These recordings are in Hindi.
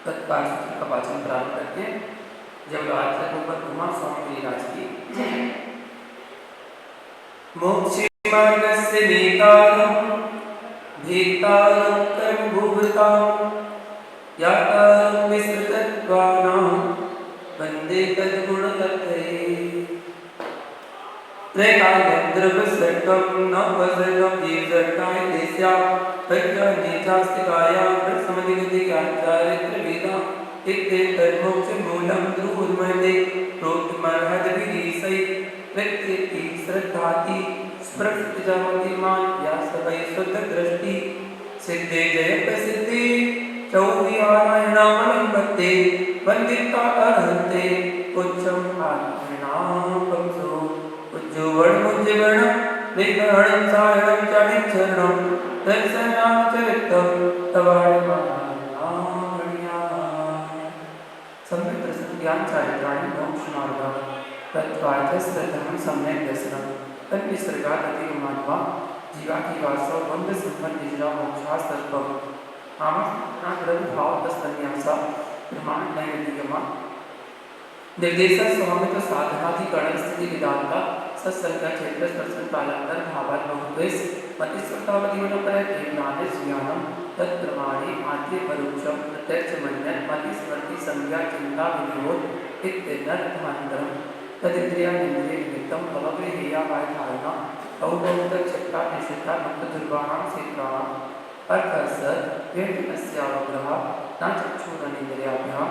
तत्काल सूत्र का वाचन प्रारंभ करते हैं। जब राज ऊपर उमा स्वामी राज की मोक्षे मार्गस्य नेतारं भेतारं कर्मभूभृतां यातारं विस्तृतत्वानां वन्दे तद्गुणकथये त्रैकालं द्रवसर्गं नवसर्गं दीर्घकाय देस्या प्रज्ञानेचास्तिकाया प्रसमधिगतिकाचारित्रवेदा इत्येतन्मोक्षमूलं ध्रुवमते प्रोक्तमर्हद्भिरीसै प्रत्येति श्रद्धाति स्पृष्टजमतिमान या सवै शुद्धदृष्टि सिद्धे जयप्रसिद्धे चौविहारायणामलम्बते वन्दिता अर्हन्ते उच्चम् आत्मनापंसो उज्ज्वलमुज्ज्वलं निगहनं सारणं चाणिचरणं दर्शनाचरितं तवाणिमाणिया सम्यक् दर्शनं ज्ञान चारित्राणि मोक्षमार्गः तत्त्वार्थश्रद्धं सम्यक् दर्शनं तन्निसर्गादति मानवा जीवाधिवासो बन्धसम्बन्धिजरा मोक्षास्तत्त्वम् आमनाग्रहभावतस्तन्यासा प्रमाणनैवेद्यमा निर्देशक स्वामित्व साधनाधिकरण स्थिति विधानता सत्संख्या क्षेत्र स्पर्शन कालांतर भावात बहुद्वेष मतिस्वतावधिवनपर ज्ञानेश ज्ञानम तत्प्रमाणे आद्य परोक्षम प्रत्यक्ष मन्यत मतिस्मृति संज्ञा चिंता विनिरोध इत्यनर्थान्तरम तदिन्द्रिया इंद्रिय निमित्तम भवगृहेया वाय धारणा औभौत चक्रा निषिद्धा मुक्त दुर्वाणां क्षेत्राणां अर्थस्य व्यक्तिस्यावग्रह न चक्षुरनिन्द्रियाभ्यां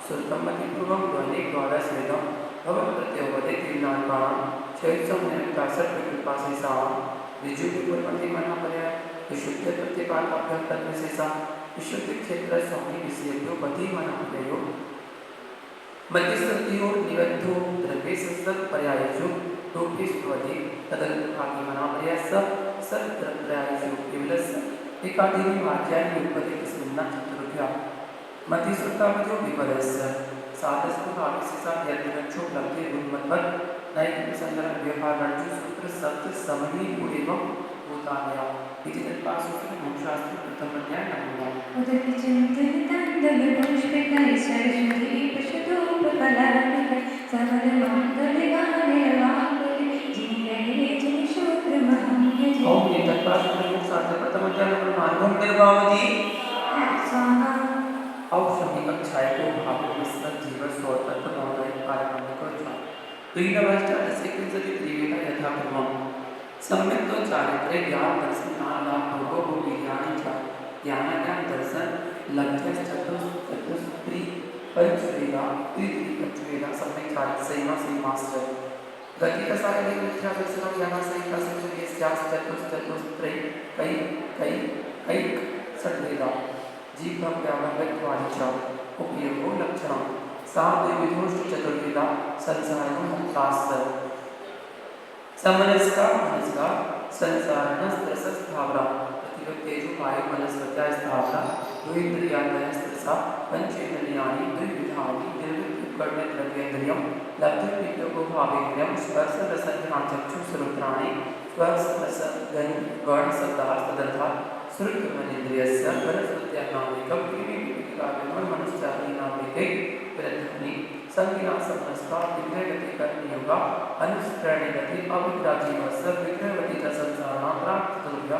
सुरतमतिपूर्वं ध्वनि द्वारस्वेदं भवप्रत्योपदे तीर्णाकारां क्षेत्रं निमित्तासत् विकृपाशेषां विजुविपूर्वतिमनोपर्य विशुद्ध प्रतिपादाभ्यां तद्विशेषा विशुद्ध क्षेत्र स्वामी विषयेभ्यो पतिमनोपर्यो मध्यस्थतियों निबद्धो द्रव्ये सत्सत् पर्यायेषु रूपेषु भवति तदर्थाभिमनापर्यस्य सत्प्रत्यायेषु केवलस्य एकादीनि वाक्यानि उत्पत्ति तस्मिन् चतुर्भ्या मतिस्वतावधो विपर्यस्य साधस्तुभाविशेषा यद्विरक्षो लब्धे गुणमद्वत् नैतिकसंग्रह व्यवहारार्जु सूत्र सप्त समनी एवं भूतान्या इति तत्पासूत्र मोक्षशास्त्र प्रथम अध्याय नमः उदकिचिन्तनितान्दलपुष्पितैश्वर्यश्रुति पशुतोपकलानिक समरमङ्गलगानिर्वाङ्गले जीवने जनिशूद्रमहं यजे ओम ये तत्पासूत्र मोक्षशास्त्र प्रथम अध्याय नमः मार्गं निर्वावति स्वाहा औषधि कक्षाएं को भावों में सत जीवन स्वतंत्र भावनाएं पारमार्थिक और त्रिनवष्टादशेकविंशति त्रिवेदा यथाक्रमं सम्यक्तो चारित्रे ज्ञान दर्शन नाम भोगो विज्ञानी च ज्ञान ज्ञान दर्शन लक्ष्य चतुस्त्री पंचवेदा त्रिपंचवेदा सम्यक चारित्र सैमा सैमास्त्र गति का सारे मिथ्या दर्शन ज्ञान सहित संख्या स्यास चतुस्त्री कई कई कई षड्वेदा जीव व्यावहारिक उपयोगो लक्षणं साद्विधोष्ट चतुर्विधा संसारणं मुक्तास्ස समनस्का मनस्का संसारणस्त्रसस्थावरा प्रतिपत्तेषु वायु मनस्पत्या स्थावरा द्विन्द्रियाणयस्त्रसा पंचेन्द्रियाणि द्विविधानि निर्विकरणद्रव्येन्द्रियं लब्धविद्योगो भावेन्द्रियं स्पर्शरसघ्राणचक्षुश्रोत्राणि स्पर्शरसगणशब्दास्तदर्थात् श्रुतमनेन्द्रियस्य परस्पत्यानामेकं मनुष्यादीनामेके प्रध्वनि संज्ञा समनस्का विग्रहगतिकर्मयोगा अनुस्प्रणगति अविग्राजीवस्य विग्रहवती च संसारणा प्राप्ततुभ्या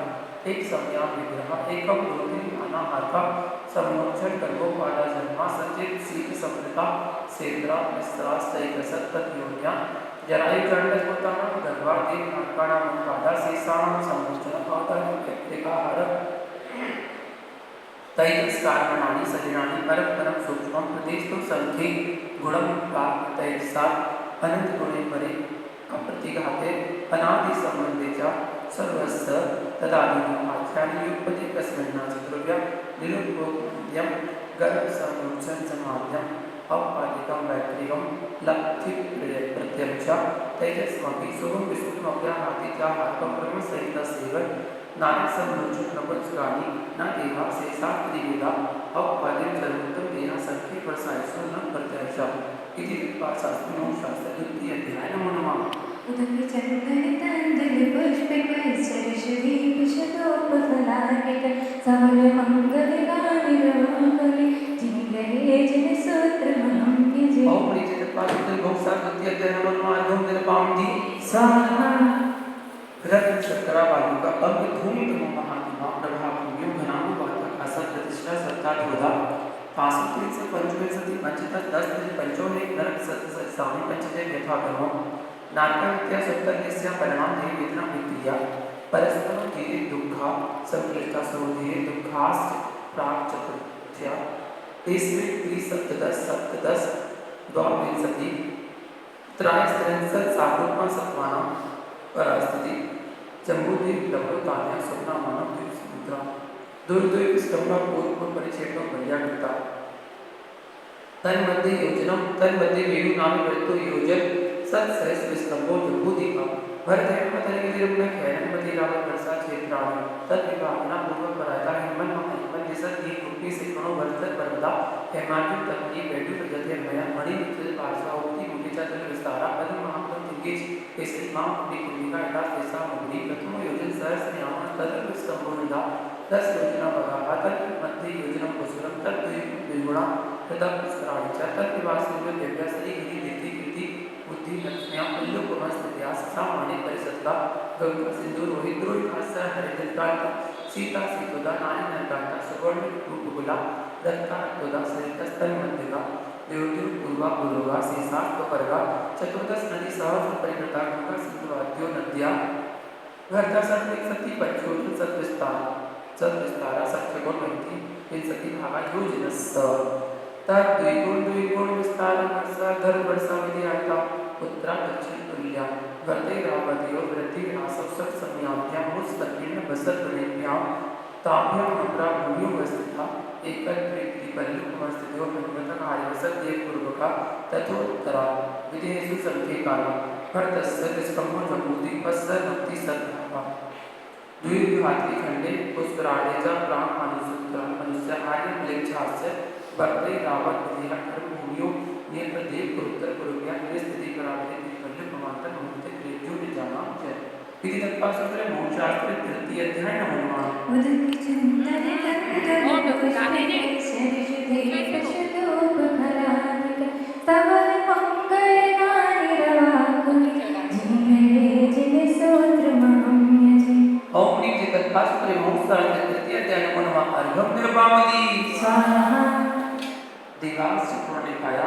एक संज्ञा विग्रह एकं मूर्ति अनाहता सम्मोक्षण कर्मोपादा जन्मा सचित सीत समृता सेन्द्रा मिश्रास्तैकसत्पत्योन्या जरायुचण्डस्मृतानां गर्भादि नाटकानां उपादा शेषाणां सम्मोक्षण अवतारिकाहार तैस्कारणानि शरीराणि परस्परं सूक्ष्मं प्रदेशतो संख्ये गुणं प्राप्तैस्सात् अनन्तगुणे परे अप्रतिघाते अनादि संबंधे च सर्वस्य तदादीनाम् आख्यानि युक्पति कस्मिन्ना चतुर्भ्या निरुपयोग्यं गर्भसंमोक्षण समाध्यम् औपाधिकं वैक्रियं लब्धि प्रत्यक्ष तैजस्मपि शुभं विशुद्धमव्याहातिथ्याहारकं ब्रह्मसहितसेव नारसंमोक्षण प्रपंचकानि न देवा शेषात्रिवेदा औपाधिकं सर्वोत्तम देहा संख्ये प्रसायसो न प्रत्यक्ष इति शास्त्र मोक्षशास्त्र द्वितीय अध्याय नमो नमः उदकिचिन्तनितान्दलपुष्पितैश्वर्यश्रुति पशुतोपकलानिक समरमङ्गलगानिर्वाङ्गले जीवने शताधोधा पासुत्रिक से पंचविंशति पंचदश 10 पंचोने नरक सामी पंचजय यथाक्रमो नाटकविद्या सप्तदस्य परिणाम दे वेदना विक्रिया परस्पर धीरे दुःखा संक्लिष्टा सरोधे दुःखास प्राग चतुर्थ्या इसमें त्रिसप्तदश सप्तदश द्वाविंशति त्रयस्त्रिंशत् सागरोपण सत्वानां परास्थिति जम्बूद्वीप लघुतान्या स्वप्ना मानव द्वीप समुद्रा दुर्द्वीप स्तंभा पूर्व परिच्छेदों वैयाकृता तन्मध्ये वेणु नाम वृत्तो योजक सत सहस्र विस्तंभो जम्बूद्वीपा भरतहेमतरिगिरिरुग्ण खैरनमति रावण वर्षा क्षेत्राणि तद्विभावना पूर्व परायता हेमन महाहिमन दिशत दी रूपी सिखणो वर्षत पर्वता हेमांचल तपनी वैडु प्रजते मया मणि मित्र पार्श्वा उक्ति मुखिचा तल विस्तारा पद महापद दिग्गज केसरी मां अपनी कुंडिका इटा सेसा मुनि प्रथम योजन सहस्र यामा तद विस्तंभो निधा 10 योजना बगा तद मध्य योजना कुसुरम तद द्विगुणा तद पुष्कराणि च तद विवासिनो दिव्या श्री गिरि कीर्ति कीर्ति बुद्धि लक्ष्म्या पुल्लो कुमस्तुत्या सामान्य परिषदका गंगा सिंधु रोहित रोहित हास्य हरिद्रकांता सीता सीतोदा नारायण नरकांता सुवर्ण रूपगुला दत्ता रक्तोदा सरितस्तन मध्यगा देवदुर पूर्वा पूर्वगा शेषा कपर्गा चतुर्दश नदी सहस्र परिवृता गंगा सिंधु आद्यो नद्या घरता सर्व सती पंचोजन सद्विस्तारा सत्यगुण वंती विंशति भागा योजनस द्विगुण विस्तार वर्षा धर वर्षा विधियाता उत्तरा दक्षिण तुल्या वर्ते रावतियो वृद्धि रासव सत समयाभ्यां मुस्तकीर्ण बसत वृणिभ्यां ताभ्यां मुद्रा भूमियो वस्थिता एकल प्रीति पल्लु कुमस्थितो भगवतः आर्यवसत देव पूर्वका तथोत्तरा विधेषु संख्येकाला भरतस्य दिस्कम्भो जम्बूद्वीपस्य नक्ति सद्भावा द्विविभाति खंडे पुष्कराणेजा प्राण मनुष्य आर्य म्लेच्छास्य वर्ते रावण विधिया कर्म भूमियो नेत्र देव कुरुत्तर कुरुभ्या स्थिति करावे विपल्य प्रमांतर मुक्ति क्लेजो निजाना जय इति तत्पासूत्र मोक्षशास्त्र तृतीय अध्याय नमः उदक चिंतन तत्व पुष्पे सरस्वती पशुदोपफलानिक तवल मंगलगानि रवाकुल जिनरे जिन सोत्रमहं यजे ओम नीति तत्पासूत्र मोक्षशास्त्र तृतीय अध्याय नमः अर्घम निर्वामदी स्वाहा देवास पूर्णिकाया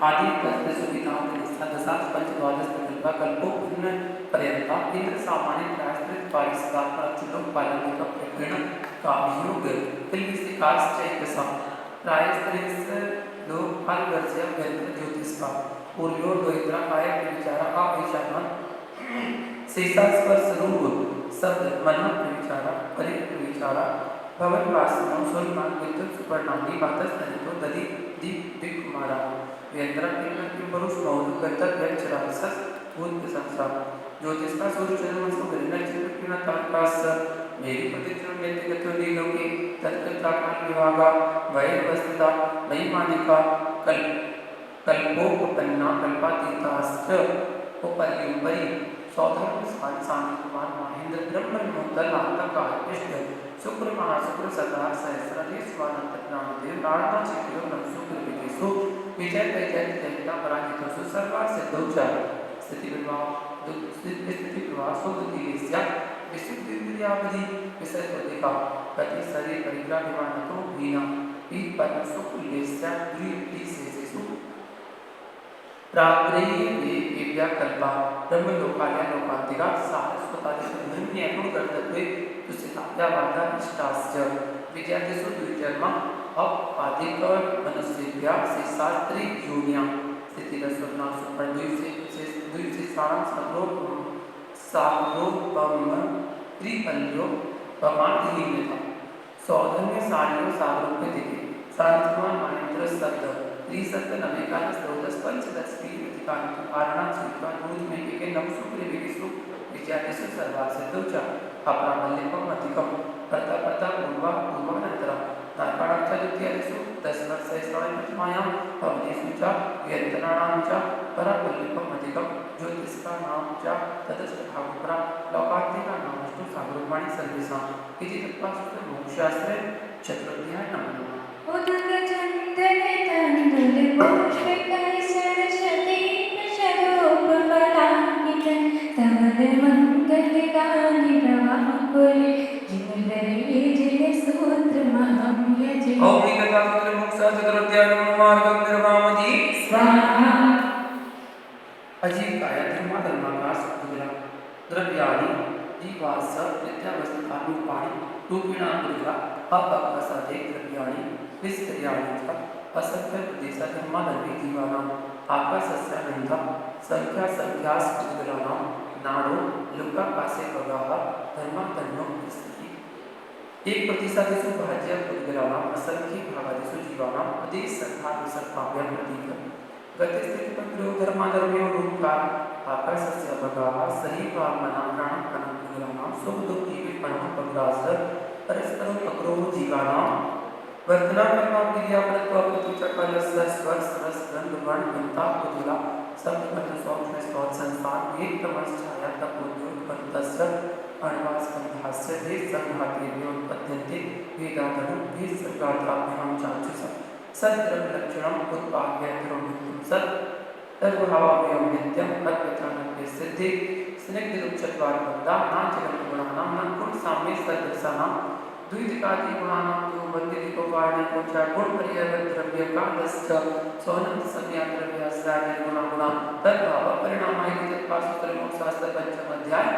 आदि तस् सुविधांत दशांश पंचद्वादश कल्पा कल्पो पुण्य पर्यंता इंद्र सामान्य त्रास्त्रित पारिस्कार प्राचुलोक पालनिक प्रकरण का अभियोग किलविस्तिकास चैकसा प्रायस्त्रिस लोक फल वर्ज्य व्यंत्र ज्योतिष का पूर्वो द्वैत्रा काय विचारा का विचारा शेषा स्पर्श रूप शब्द मन विचारा परिक विचारा भवन वासनों सुरमान विद्युत सुपर्णांगी बातस नलितो दधि दीप दिक कुमारा व्यंद्रा किम पुरुष मौन गंतर व्यक्ष रासस भूत संसार ज्योतिष का सूर्य चंद्रमा को गरिना चित्र किना तारकास मेरी प्रतिचरण व्यक्तिगत नीलोके तत्कता काल विभागा वय वस्तुता महिमानिका कल्पोपन्ना कल्पातीताश्च उपरियुपरि सौधर्म सांसानिक कुमार महेंद्र ब्रह्म मुद्दल आत्मा इष्ट शुक्र महाशुक्र सदा सहस्रधि स्वानंत प्राणदेव राणा चित्रो नम शुक्र विकेशु विजय तैजय तैता पराजितोषु सर्वा सिद्धौचा स्थिति प्रवाह शुद्ध दिलेस्या विशुद्ध इंद्रियावधि विषय प्रतिका गति शरीर परिग्रह विमानतो भीना पीठ पर सुकुलेस्या द्विपी शेषेषु प्राग्रेय कल्पा ब्रह्म लोकालय लोकांतिका सारस्वतादि ब्रह्मण्य गुण कर्तव्य तुसिताया वादा इष्टास्य विद्यादेशु द्विजन्म अपादिक मनुष्यभ्या शेषात्रि योनिया स्थिति रसना सुपर द्वीप से सारांश सागरोपम त्रिपल्यो पमार्थिहीनता सौधन्य सारियो सागरोपे दिखे सारथमान मानेन्द्र सत्य त्रिसत्य नवेकाल स्रोतस पंचदश प्रतिकान आरणा चित्वा दूध में के नव शुक्र विकिसु विद्यादेशु सर्वासिद्धौचा अप्राबल्यकम अधिकम कर्ता पूर्वा पूर्वानंतरा नारकाणांचा द्वितीयेषु 10 वर्षेषां प्रथमायां भवनेषु च व्यंतराणां च पराबल्यकम अधिकम ज्योतिषकानां च ततस्तथापरा लोकान्तिकानां अष्टौ सागरोपाणि सर्वेषाम् इति तत्पासूत्र मोक्षशास्त्रे चतुर्थ्याय नमः उदक चिंतन तत्व पुष्पे सरस्वती पशुदोपफलानिक तवल मंगलगानि रवाकुल जिनरे जिन औपनिकतापुत्रमुक्षाचतुर्ध्यायमार्गं निर्वामति स्वाहा अजीकाय धर्माधर्माकाश उदरा द्रव्याणि जीवास नित्यावस्थारूपाणि रूपिणा उदरा अपकसादे द्रव्याणि निष्क्रियाणि च असंख्य प्रदेश धर्माधर्मी जीवानाम् आकाशस्य गन्धा संख्या संख्यास उदराणां नाडो लोकाकाशे भगाः धर्माधर्मं स्थिति एक प्रतिशतेषु भाज्य उदराणां असंख्य भागादिषु जीवानां प्रदेश संख्या विसर्पाभ्यां प्रतीक गतिस्थितिपत्रो धर्माधर्म्यो रूपकार आकाशस्य भगाः शरीरात्मनां प्राणकणं उदराणां सुखदुःखीविपणः परस्परं अक्रोह जीवानां वर्तनाकर्माक्रियापरत्वापतिचकालस्य स्वरसरसगन्धवर्णगन्ताकुतुला शब्दकर्णसौक्ष्मस्वत्संसार एकतमश्छायातपोद्योत्पत्तस्य अण्वास्कन्धास्य भेदसङ्घातेभ्योत्पद्यन्ते वेदान्तरं भेदसर्गादाभ्यां चाक्षुष सद्द्रव्यलक्षणम् उत्पाद्यन्तरं सत् तद्भावाभ्यां नित्यम् अद्वैतानन्ये सिद्धे स्निग्धरूपचत्वारबन्धा नाचगणगुणानां न गुणसाम्ये सदृशानां द्वैतिकादि गुणानां तु वन्दितो वाणिको च गुणपर्यवद्रव्यकालश्च स्वनन्दसंज्ञाद्रव्यास्या निर्गुणा तद्भाव परिणामः इति तत्पासूत्रमोक्षास्त्रपञ्चमाध्याय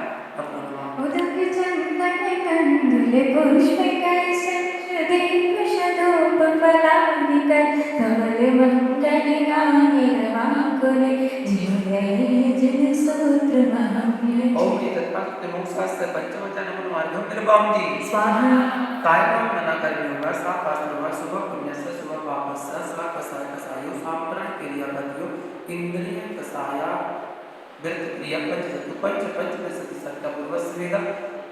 उदकचन्दने कन्दुले पुष्पिकैश्चर्यदीपशतोपफलानिक धवलमङ्गलिकानि रवाकुले जीवगये जनसूत्रमहम्यजे औहि तत्पासूत्रमोक्षास्त्रपञ्चमाध्यायमार्गं निर्वामति स्वाहा कायं मना कर्मयोगा सा पात्रवा शुभ पुण्यस्य शुभ पापस्य सा कसाय कसायो साम्प्राण क्रियापतियो इंद्रिय कसाया व्यर्थ क्रिया पंच पंचविंशति सत्ता पूर्वस्वेद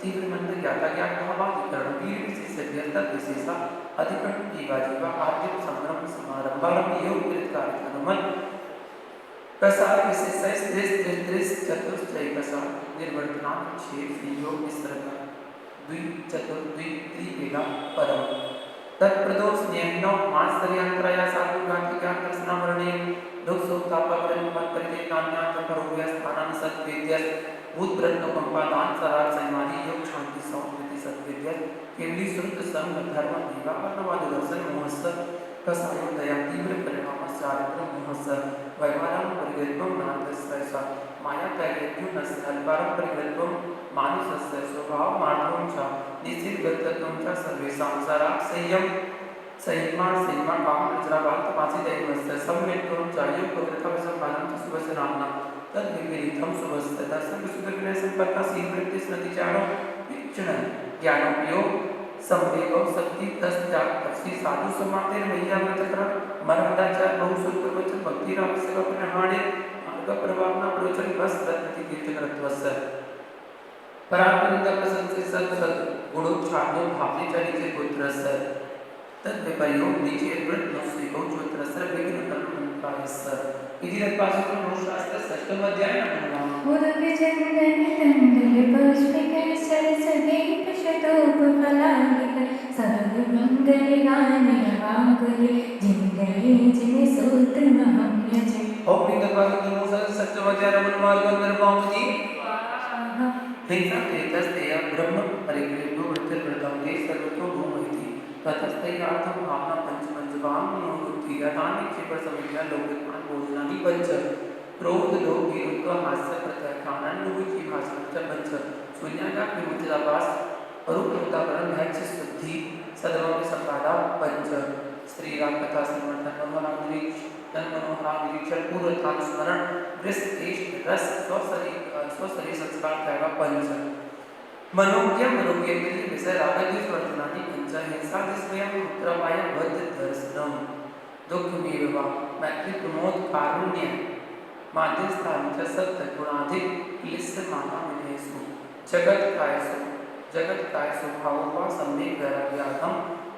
तीव्र मंद ज्ञाता ज्ञान भावाधिकरण वीर विशेष व्यर्थ विशेषा अधिकरण जीवा जीवा आद्य संग्रम समारंभारंभ योग कृतकार्य अनुमन कसार विशेष स्त्रिस चतुष्टय कसा निर्वर्तना छेद योग विस्तृत द्वि चतुर्द्वि त्रिवेदा परम तत्प्रदोष न्यायनो मास्तर्यांतराया साधुगांतिकां दर्शनावरणे लोकसोतापकरण परिते कान्यात करोग्य स्थानान सत्वेद्य भूतब्रह्म कंपादान सरार संमानी योग शांति सौकृति सत्वेद्य केवली सुरत संग धर्म दीवा वर्णवाद दर्शन मोहस्स कसायो दया तीव्र परिणाम चारित्र मोहस्स वैवारम परिगृत्वम नादस्वैसा माया तैर्यज्ञ नस्य अल्पारम परिगृत्वम मानुषस्य स्वभाव मार्गं च निश्चितगतत्वं च सर्वेषां सराक् संयमा कामप्रचरावान्तमासि दैवस्य सम्यक्त्वं च योगप्रकृतवसम्पादनं च शुभस्य नाम्ना तद्विपरीतं शुभस्य दर्शनविशुद्धविनयसम्पन्ना शीलवृत्तिस्मृतिचारो वीक्षणं ज्ञानोपयोग संवेगो शक्ति तस्त्याग तपसी साधु समातेर्मय्यामृतकरण मरहदाचार बहुशुल्कवचन भक्तिरावश्यकपरिहाणे मार्गप्रवाहना प्रवचन बस रत्नति कीर्तनरत्वस्य परापरिन्दकसंसे सत् गुणोच्छादो भावने चलिते पुत्रस्य तद्विपर्यो नीचे वृत्तनोस्विको चोत्रस्य विघ्नकर्मकायस्य इति तत्पासूत्रमोक्षास्त्र षष्ठमध्याय उदकचन्दने कन्दुले पुष्पिकैश्चर्यदीपशतोपफलानिक सर्वमङ्गलिकानि रवाकुले जीवगये जनसूत्रमहम्यजे औपनिकतापुत्रमुक्षास्त्र षष्ठमध्यायमार्गं निर्वामति हिंसातेतस्तेय ब्रह्म परिग्रहो वृत्तिर्वृतंगे सर्वतो भूमैति ततस्तैयार्थं भावना पंचपंचवाङ्मनोवृत्ति यथानि क्षिप्रसंज्ञा लौकिकान् भोजनानि पंच क्रोध लोभ वीरत्व हास्य प्रत्यक्षानन्दुची भाषण च पंच शून्यागात विमुक्तिदाभास अरूपरूपाकरण भैक्ष शुद्धि सदवं संपादा पंच श्रीराम कथा समर्थन मनोहानिरीक्षण पूर्वतान स्मरण वृष्टिश रस स्वशरीर संस्कार त्यागा पंच मनोज्ञ विषय रागद्वेष वर्तनानि पंच हिंसा दिस्मयं पुत्रपाय वध दर्शनम दुःखमेव वा मैत्री प्रमोद कारुण्य माध्यस्थानि च सत्य गुणाधिक क्लिश्य माना विनेषु जगत कायसु भावोपा सम्यक वैराग्यार्थम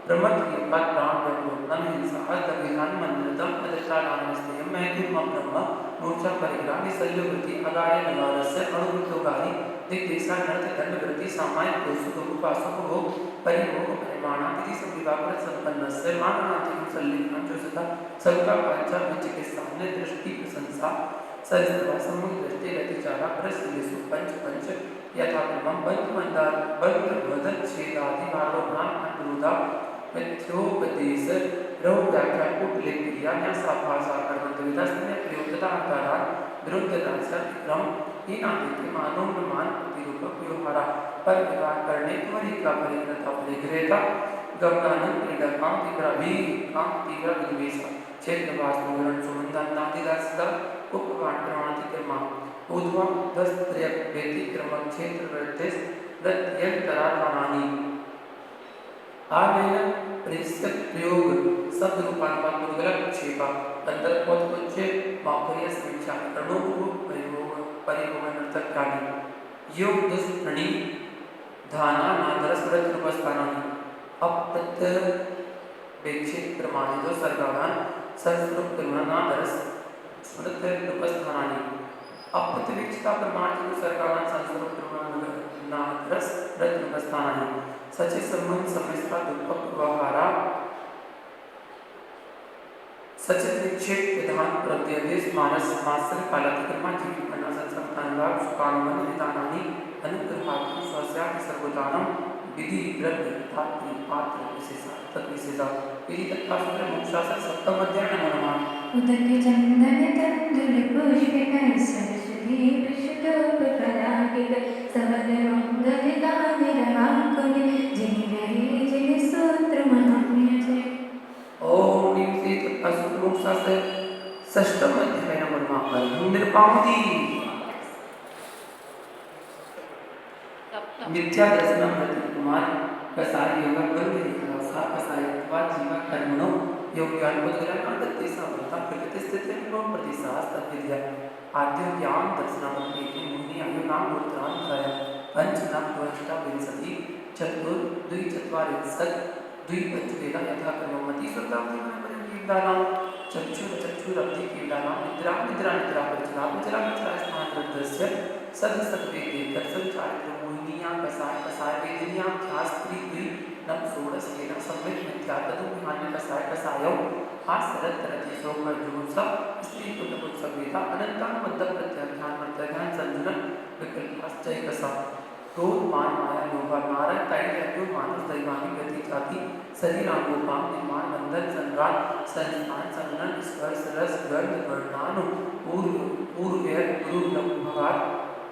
ब्रह्मत्रियपद प्राण ब्रह्मोत्तम हिंसा अर्थविधान मंदिरतम अदृष्टानामस्तेयं मैथुन ब्रह्म मूर्छा परिग्रह निसल्यवृत्ति अगार्य नगारस्य अणुवृत्तोगारि दिग्देशा नर्थ दंडवृत्ति सामान्य दोषु दोपासुक भोग परिभोग परिमाणाति संविभाग संपन्नस्य माननातिकं सल्लिखनं जोसता सबका पंचा विचिकित्साने दृष्टि प्रशंसा सरिस्वा सम्मुख दृष्टि रतिचारा प्रसिलेषु पंच यथा ब्रह्मं बंधमंदार बंधवदच्छेदादि भारोधान अनुरोधा मिथ्योपदेश न्यासाभासा कर्मत्वविधस्तने प्रयोक्तता अंतराल विरुद्धता क्रम ये नाते मानोनुमान प्रतिरूपक व्यवहारा पर विवाह करने त्वरी का परिग्रहता परिग्रहता गमनानंद क्रीडा काम तीव्र विनिवेश क्षेत्र वास्तु विवरण सुमंदन नादिदासदा उपवाण प्रमाणित कर्मा उद्वा 10 त्रय व्यक्ति क्रम क्षेत्र वर्तेस प्रत्यंतरा प्रणाली आवेदन परिस्थित प्रयोग शब्द रूपांतर पुद्गल क्षेपा अंतर पद कुछ वाक्य समीक्षा प्रणोह परिभोगन अर्थक काली योग दुष्प्रणि धाना नादरस व्रत रूपस्थानानि अप्रत्यक्षित प्रमाणितो सर्गादान संस्कृत नादरस व्रत रूपस्थानानि अप्रत्यक्षिता प्रमाणितो सर्गादान संस्कृत नादरस व्रत रूपस्थानानि सचे संबंध समस्ता दुपक व्यवहारा सचित विक्षेप विधान प्रत्यदेश मानस मास्तर कालातिक्रमा जीवित करना संसप्तान सुकानुबंध विधानानि अनुग्रहात्म स्वस्यापि सर्वदानम विधि द्रव्य धात्रि पात्र विशेषा तद्विशेषा विधि तत्कासूत्र मोक्षासन सप्तम अध्याय नमः उदक चंदन तंदुल पुष्पित सरस्वती विशुद्धोपरागिक सवद मंगल गान रवाकुल जिन गरे जिन सूत्र मनम्य जय ओम निमिषे तत्कासूत्र मोक्षासन षष्ठम अध्याय नमः निर्पावती मिथ्या दर्शनम रति कुमार कसाय योगा बंद सा कसाय वा जीवा कर्मणो योग्यान पुद्गलान अंतते सावता प्रकृति स्थिति एवं प्रतिसास तद्विद्या आद्य ज्ञान दर्शनावती के मुनि आयु नाम मूर्तान त्रय पंच नाम द्वष्टा विंशति चतुर द्वि चत्वारि सत् द्वि पंचवेदा यथा कर्ममति सुतावती मन कीर्तनाम चक्षुरब्धि कीर्तनाम निद्रा निद्रा निद्रा परिचला परिचला परिचला स्थान रद्दस्य सद सद्वेदे दर्शन चारित्र मोहिनियां कसाय वेदिनियां ख्यास्त्री द्वि नम षोडश केन संवित मिथ्या तदुभिमान्य कसायो हास्यरत तरति शोक जुगुप्सा स्त्री पुत्र सवेदा अनंतान मद्द प्रत्याख्यान संजुनन विकल्पाश्चय कसा क्रोध मान माया लोभ नारद तैल मानस दैवानी गति जाति शरीर आंगोपाम निर्माण बंधन संग्राम संस्थान संगन स्पर्श रस गर्द वर्णानु पूर्व गुरु भगात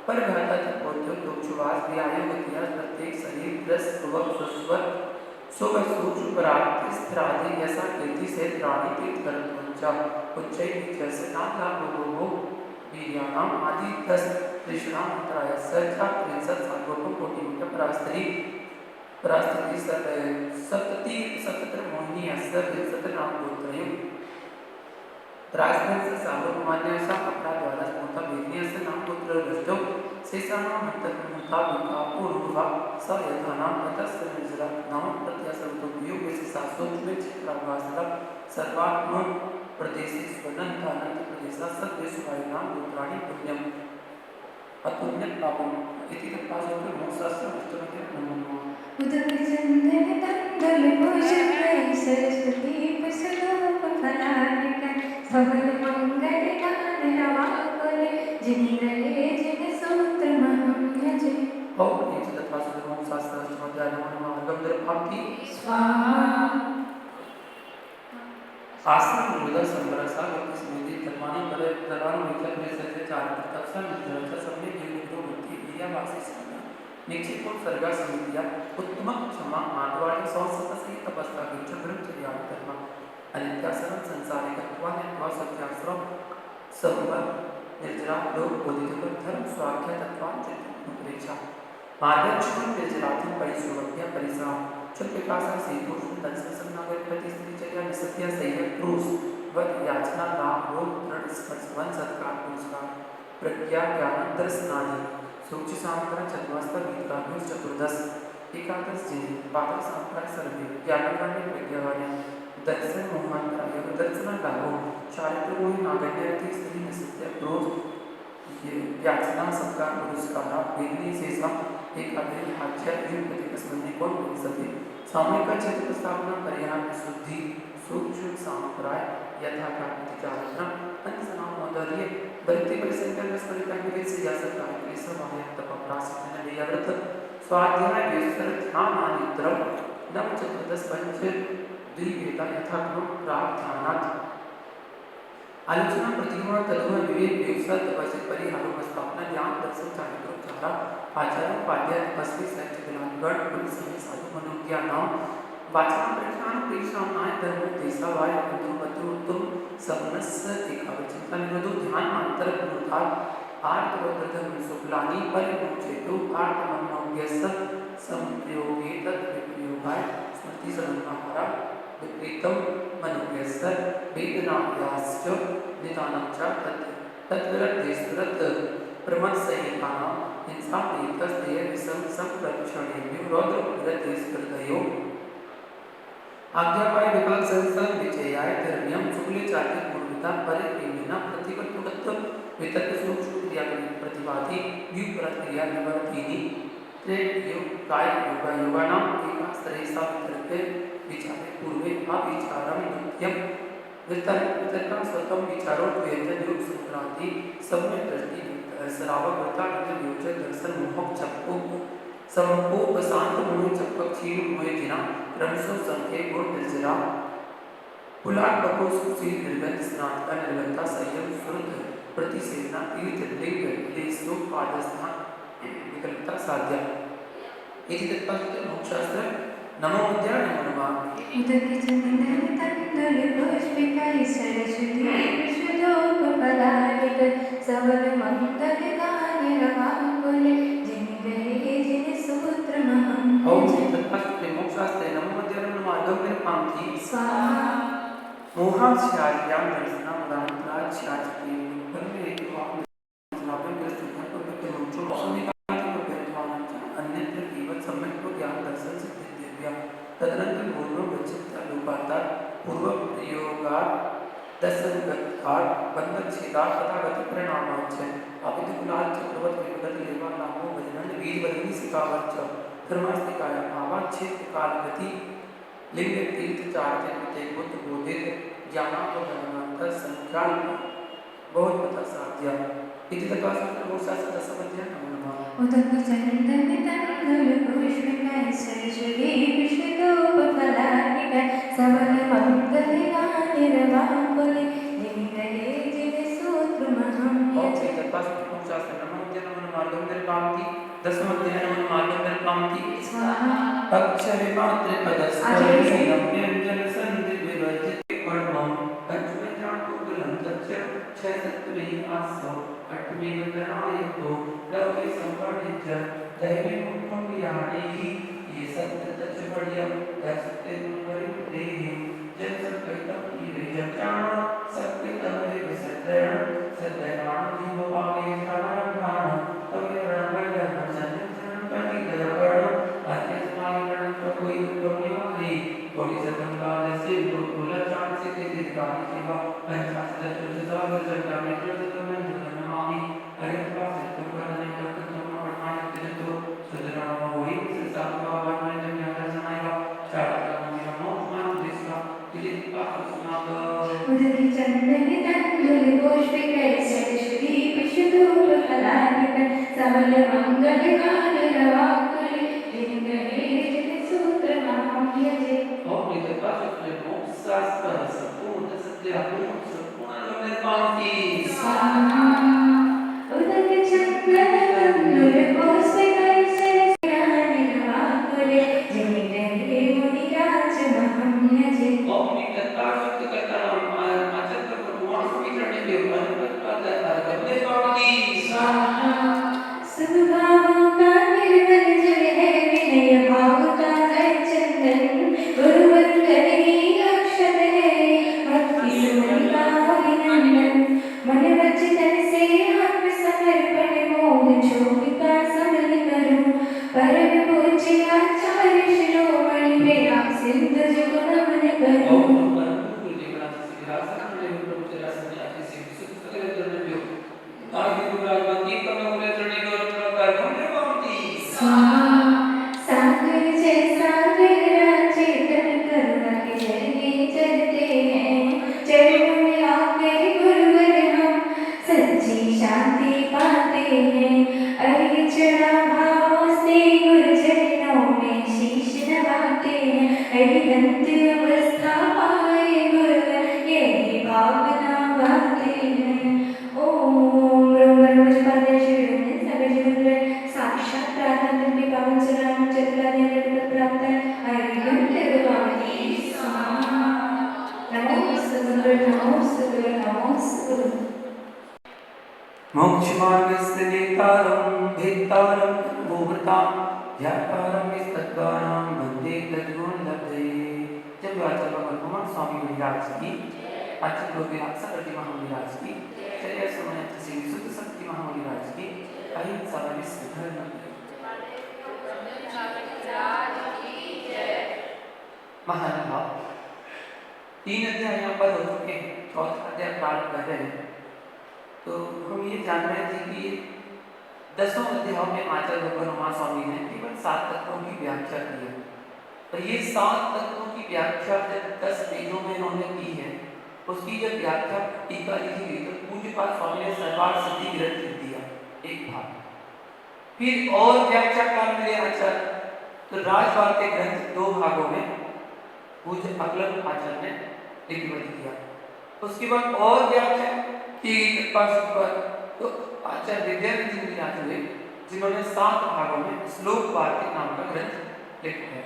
पर घाता तपोत्यो दोक्षवास व्यायो गतियास प्रत्येक शरीर रस सुवक सुस्वर सुवक सूक्ष्म पराग स्थिरादि यसा कीर्ति से प्राणी तीर्थ करत पंचा उच्चै जैसे नाम लाभ लोगों वीर्याणाम आदि 10 त्रिशुणाम अंतराय सर्चा त्रिंसत सागोपम कोटि मुक्त परास्थिति सप्तति सतत्र मोहिनी असर विंसत नाम गोत्रयो त्रासन से सागोप मान्य सा अपना द्वारा स्मृता वेदनीय से नाम गोत्र रष्टो शेषानाम हंतमुता विकापो रूपा स यथानाम ततस्य निर्जरा नाम प्रत्यासंतो वियोग से शाश्वत में चित्राभासला सर्वात्म प्रदेशे स्वनंतानंद प्रदेशा सद्विश्वाय नाम गोत्राणि पुण्यम अतुल्य पापम इति तत्पासूत्र मोक्षास्त्र अष्टमके नमः उदक चंदन तंदुल पुष्पित सरस्वती विशुद्धोपरागिक सवद मंगल गान रवाकुल जिन गरे जिन सूत्र मनम्य जय ओम इति तत्पासूत्र मोक्षास्त्र अष्टमके नमः गंधर्व भक्ति स्वाहा आसन मृदा संबरसा गति स्मृति धर्मानि परे प्रदान विचार से चार तत्सा निर्जरता सबने जीव बुद्धि क्रिया वासी संज्ञा निक्षेपों सर्गा समितिया उत्तम क्षमा आत्वानि संसत से तपस्या विच विरुद्ध ज्ञान धर्म अनित्यासरम संसारिकत्वा नेत्वा सत्याश्रम सर्व निर्जरा लोक बोधित धर्म स्वाख्या तत्वान चित्तुपरेक्षा मार्गक्षण निर्जराति परिसुवभ्य परिसा चुप्पिकासा सेतु तत्सम संनागर प्रति स्त्रीचर्या निसत्या सैयद क्रूस वद याचना नाम रोग दृढ़ स्पर्शवन सत्कार पुरस्कार प्रज्ञा ज्ञान दर्शनानि सूक्ष्म सामग्र चतुर्स्तर विद्राभ्यो चतुर्दश एकादश जिन पात्र संप्राय सर्वे ज्ञानवाणी प्रज्ञावाणी दर्शन मोहांतराय दर्शन लाभो चारित्र मोहि नागण्यति स्त्री निसत्या क्रोध याचना सत्कार पुरस्कार वेदनी शेषा एक अध्ययन आचार्य युग प्रति कौन बोल सके सामूहिक चित्र स्थापना परिहार शुद्धि सूक्ष्म सामग्राय यथा का विचारना अंतनाम मौदर्य बलिते परिसंख्या में स्मृति के से जा सकता है इस समय तप प्रासिद्ध ने व्रत स्वाध्याय विस्तर ध्यान आनिद्रम नव चतुर्दश पंच द्विवेदा यथा क्रम प्रार्थनात् आलोचना प्रतिगमन तत्व विवेक व्यवसाय तपस्या परिहारों में स्थापना ज्ञान दर्शन चारित्रों चारा आचार्य उपाध्याय तपस्वी साहित्य विलासगढ़ पुलिस में साधु मनोज्ञान वाचन प्रख्यान प्रेषणाय धर्म देशावाय बंधु बंधु तुम समनस एकावचिंता निरोधो ध्यान अंतर पुनरुद्धार आर्त वक्रधर्म सुफलानी परिमोचेतु आर्त मनोज्ञस संप्रयोगे तद्विप्रयोगाय स्मृति सन्माहारा विपरीतम मनोज्ञस्य वेदनाभ्याश्च निदानञ्च तद्विरक्तेस्तुरत् प्रमत्सहितानां हिंसाप्रीतस्तेय विषम संरक्षणेभ्यो रौद्रविरक्तेस्तुर्दयो आज्ञापाय विभाग संस्थान विजयाय धर्म्यम शुक्ले चार्य पूर्विता परिप्रेमिना प्रतिपत्तुकत्व वितर्क सूक्ष्म क्रिया प्रतिवादी व्युपरत क्रिया निवर्तिनी काय योगा योगानां एकास्त्रयसा वितर्के विचारे पूर्वे अविचारम नित्यम वितर्कं स्वतम विचारों व्यंजन योग संक्रांति सम्य दृष्टि सरावकृता योजन दर्शन मोहक चक्को समको बसांत मोह चक्क क्षीर मोह जिना क्रमशो संख्ये गुण निर्जरा पुलार बको सुशील निर्गत स्नातका निर्गता संयम सुरत प्रतिसेना तीर्थ लिंग लेसो पादस्थान विकल्पता साध्या इति तत्पद मोक्षशास्त्र नमो विद्या नमो नमः उदके चंदन तंदुल पुष्पिकाय सरस्वती विश्वदोपपदारिक सबल मंगल गान रवाकुल जिन गहे जिन सूत्र महं ओम तत्पद मोक्षशास्त्र नमो विद्या नमो नमः लोक निर्पांति स्वाहा मोहास्याज्ञान दर्शनम दानत्राज्याचके परमे वाक् स्नापन कृष्ण को वित्तमंचो समिकाति को वेदवानंच अन्यत्र केवल सम्यक को ज्ञान दर्शन सिद्धि दिव्या तदनंतर पूर्व विचित्र लोकांतर पूर्व प्रयोगा दशंगतकार बंधन छेदा तथागत परिणामांच अविद्युलाल चक्रवर्त विपदत लेवा नामो भजनन वीर बदनी सिकावच धर्मास्तिकाय भावाच्छेद कालगति लिंग तीर्थ चार्य मते बुद्ध बोधित ज्ञानापगमनांतर संख्याल्प बहुत पता साध्या इति तत्वासंत्र मोक्षशास्त्र दशमध्याय नमो नमः उदके चंदन तंदुल पुष्पिकाय सरस्वती विश्वदोपपदारिक सबल मंगल गान रवाकुल जिन गहे जिन सूत्र महं ओके तत्वासंत्र मोक्षशास्त्र नमो विद्या नमो नमः लोक निर्पांति दशमध्याय नमो नमः लोक निर्पांति स्वाहा अक्षरे मात्र पदस्पर्शनम व्यंजन संधि विवर्जित कर्मम पंचमे ज्ञानकुलम तच्च छह सत्वे आसो अठमे गणायतो लौके संवर्णित दैवी मुक्तम यानी ये सत्य तच्च बढ़ियम तच्चे परिवृत्ते जन संकल्पम की विजय ज्ञान सत्य विसर्जन सदैवान जीवभावे प्राणायाम तवे रणबल संजन पंडित कोई वाली कोई सतंगा जैसे बोला चांद से तेरे गाने सेवा पंचाशत चतुर्थ जगह में जो मैं नमामि अरे पास तो करने का तुम परमाय तेरे तो सुधरा होई संसार का मन में जब याद सुनाएगा चार का मेरा मोह मान दिसका तेरे पास सुना उदके चंदन तंदुल पुष्पिकाय सरस्वती विश्वदोपपदारिक सबल मंगल गान रवाकुल जिन गहे जिन सूत्र महं यजे और ये तत्वासंत्र मोक्षशास्त्र संपूर्ण सत्य संपूर्ण लोक निर्पांति स्वाहा उदके चंदन तंदुल पुष्पिकाय सरस्वती रवाकुल जिन गहे मुनि राज महं यजे और ये तत्वासंत्र करता आचरण को मोह समीकरण के अनुपत पद निर्पांति स्वाहा सद्भावों का निर्मल जल है विनय भाव का है चंदन गुरुवंदन ही अक्षत है भक्ति सुमन का अभिनंदन मन वचन से आत्म समर्पण मोह छोड़ का समन करूं परम पूज्य आचार्य शिरोमणि मेरा सिंधु जुग नमन करूं सागर जैसा गहरा चेतन करुणा के जरिए चलते हैं चरणों में आकर गुरुवर हम सच्ची शांति पाते हैं अरे चढ़ा भावों से गुरु चरणों में शीश नवाते हैं अरे अंत अवस्था पाए गुरुवर यही भावना बात मोक्षमार्गस्य नेतारं भेत्तारं मोहतां ध्यातारं विस्तद्गानां वन्दे तद्गुणलब्धये। जब आचार्य भगवान कुमार स्वामी महाराज की आचार्य गोपीनाथ सरस्वती महाराज की चलिए समय श्री सुध शक्ति महाराज की अहिंसा विश्व धर्म महानुभाव 3 अध्याय यहाँ पर हो चुके हैं, चौथा अध्याय प्रारंभ कर रहे हैं। तो हम ये जान रहे थे कि 10वें अध्याय में आचार्य भगवान स्वामी ने केवल 7 तत्वों की व्याख्या की है। तो ये 7 तत्वों की व्याख्या जब 10 वेदों में इन्होंने की है, उसकी जब व्याख्या टीका लिखी गई तो पूज्यपाद स्वामी ने सर्वार्थ सिद्धि ग्रंथ लिख दिया एक भाग। फिर और व्याख्याकार मिले आचार्य, तो राजवार्त के ग्रंथ 2 भागों में पूज्य अकलम आचार्य ने लिपिबद्ध किया। उसके बाद और व्याख्या की पर तो आचार्य विद्यार्थी विराज हुए, जिन्होंने 7 भागों में श्लोक वार्तिक नाम का ग्रंथ लिखा है।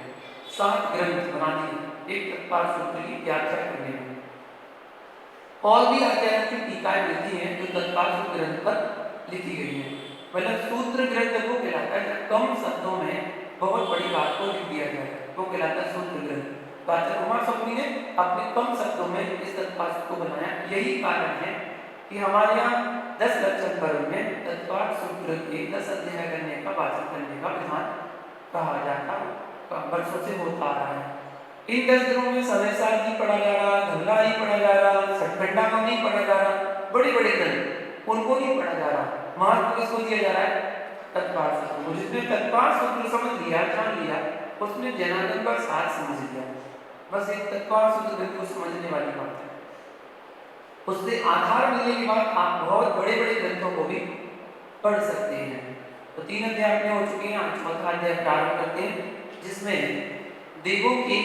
7 ग्रंथ बना दिए एक तत्पाल सूत्र की व्याख्या करने में। और भी आचार्य की टीकाएं मिलती हैं जो तत्पाल सूत्र ग्रंथ पर लिखी गई हैं। मतलब सूत्र ग्रंथ वो कहलाता है जब कम शब्दों में बहुत बड़ी बात को लिख दिया जाए, वो कहलाता है सूत्र ग्रंथ। तो आचार्य कुमार स्वामी ने अपने कम शब्दों में इस तत्पाल को बनाया। यही कारण है कि हमारे यहाँ 10 लक्षण पर्व में तत्पाल सूत्र के 10 अध्याय करने का वाचन करने का विधान कहा जाता वर्षों से होता आ रहा है। इन 10 दिनों में समय साल ही पढ़ा जा रहा, धल्ला ही पढ़ा जा रहा, सठखंडा में नहीं पढ़ा जा रहा, बड़े बड़े ग्रंथ उनको नहीं पढ़ा जा रहा। महत्व किसको दिया जा रहा है? तत्पाल सूत्र। जिसने तत्पाल सूत्र समझ लिया, जान लिया, उसने जनार्दन का सार समझ लिया। बस एक तत्पाल सूत्र ग्रंथ को समझने वाली बात है। उससे आधार मिलने के बाद आप बहुत बड़े बड़े ग्रंथों को भी पढ़ सकते हैं। तो 3 अध्याय में हो चुके हैं, आज चौथा अध्याय प्रारंभ करते हैं, जिसमें देवों के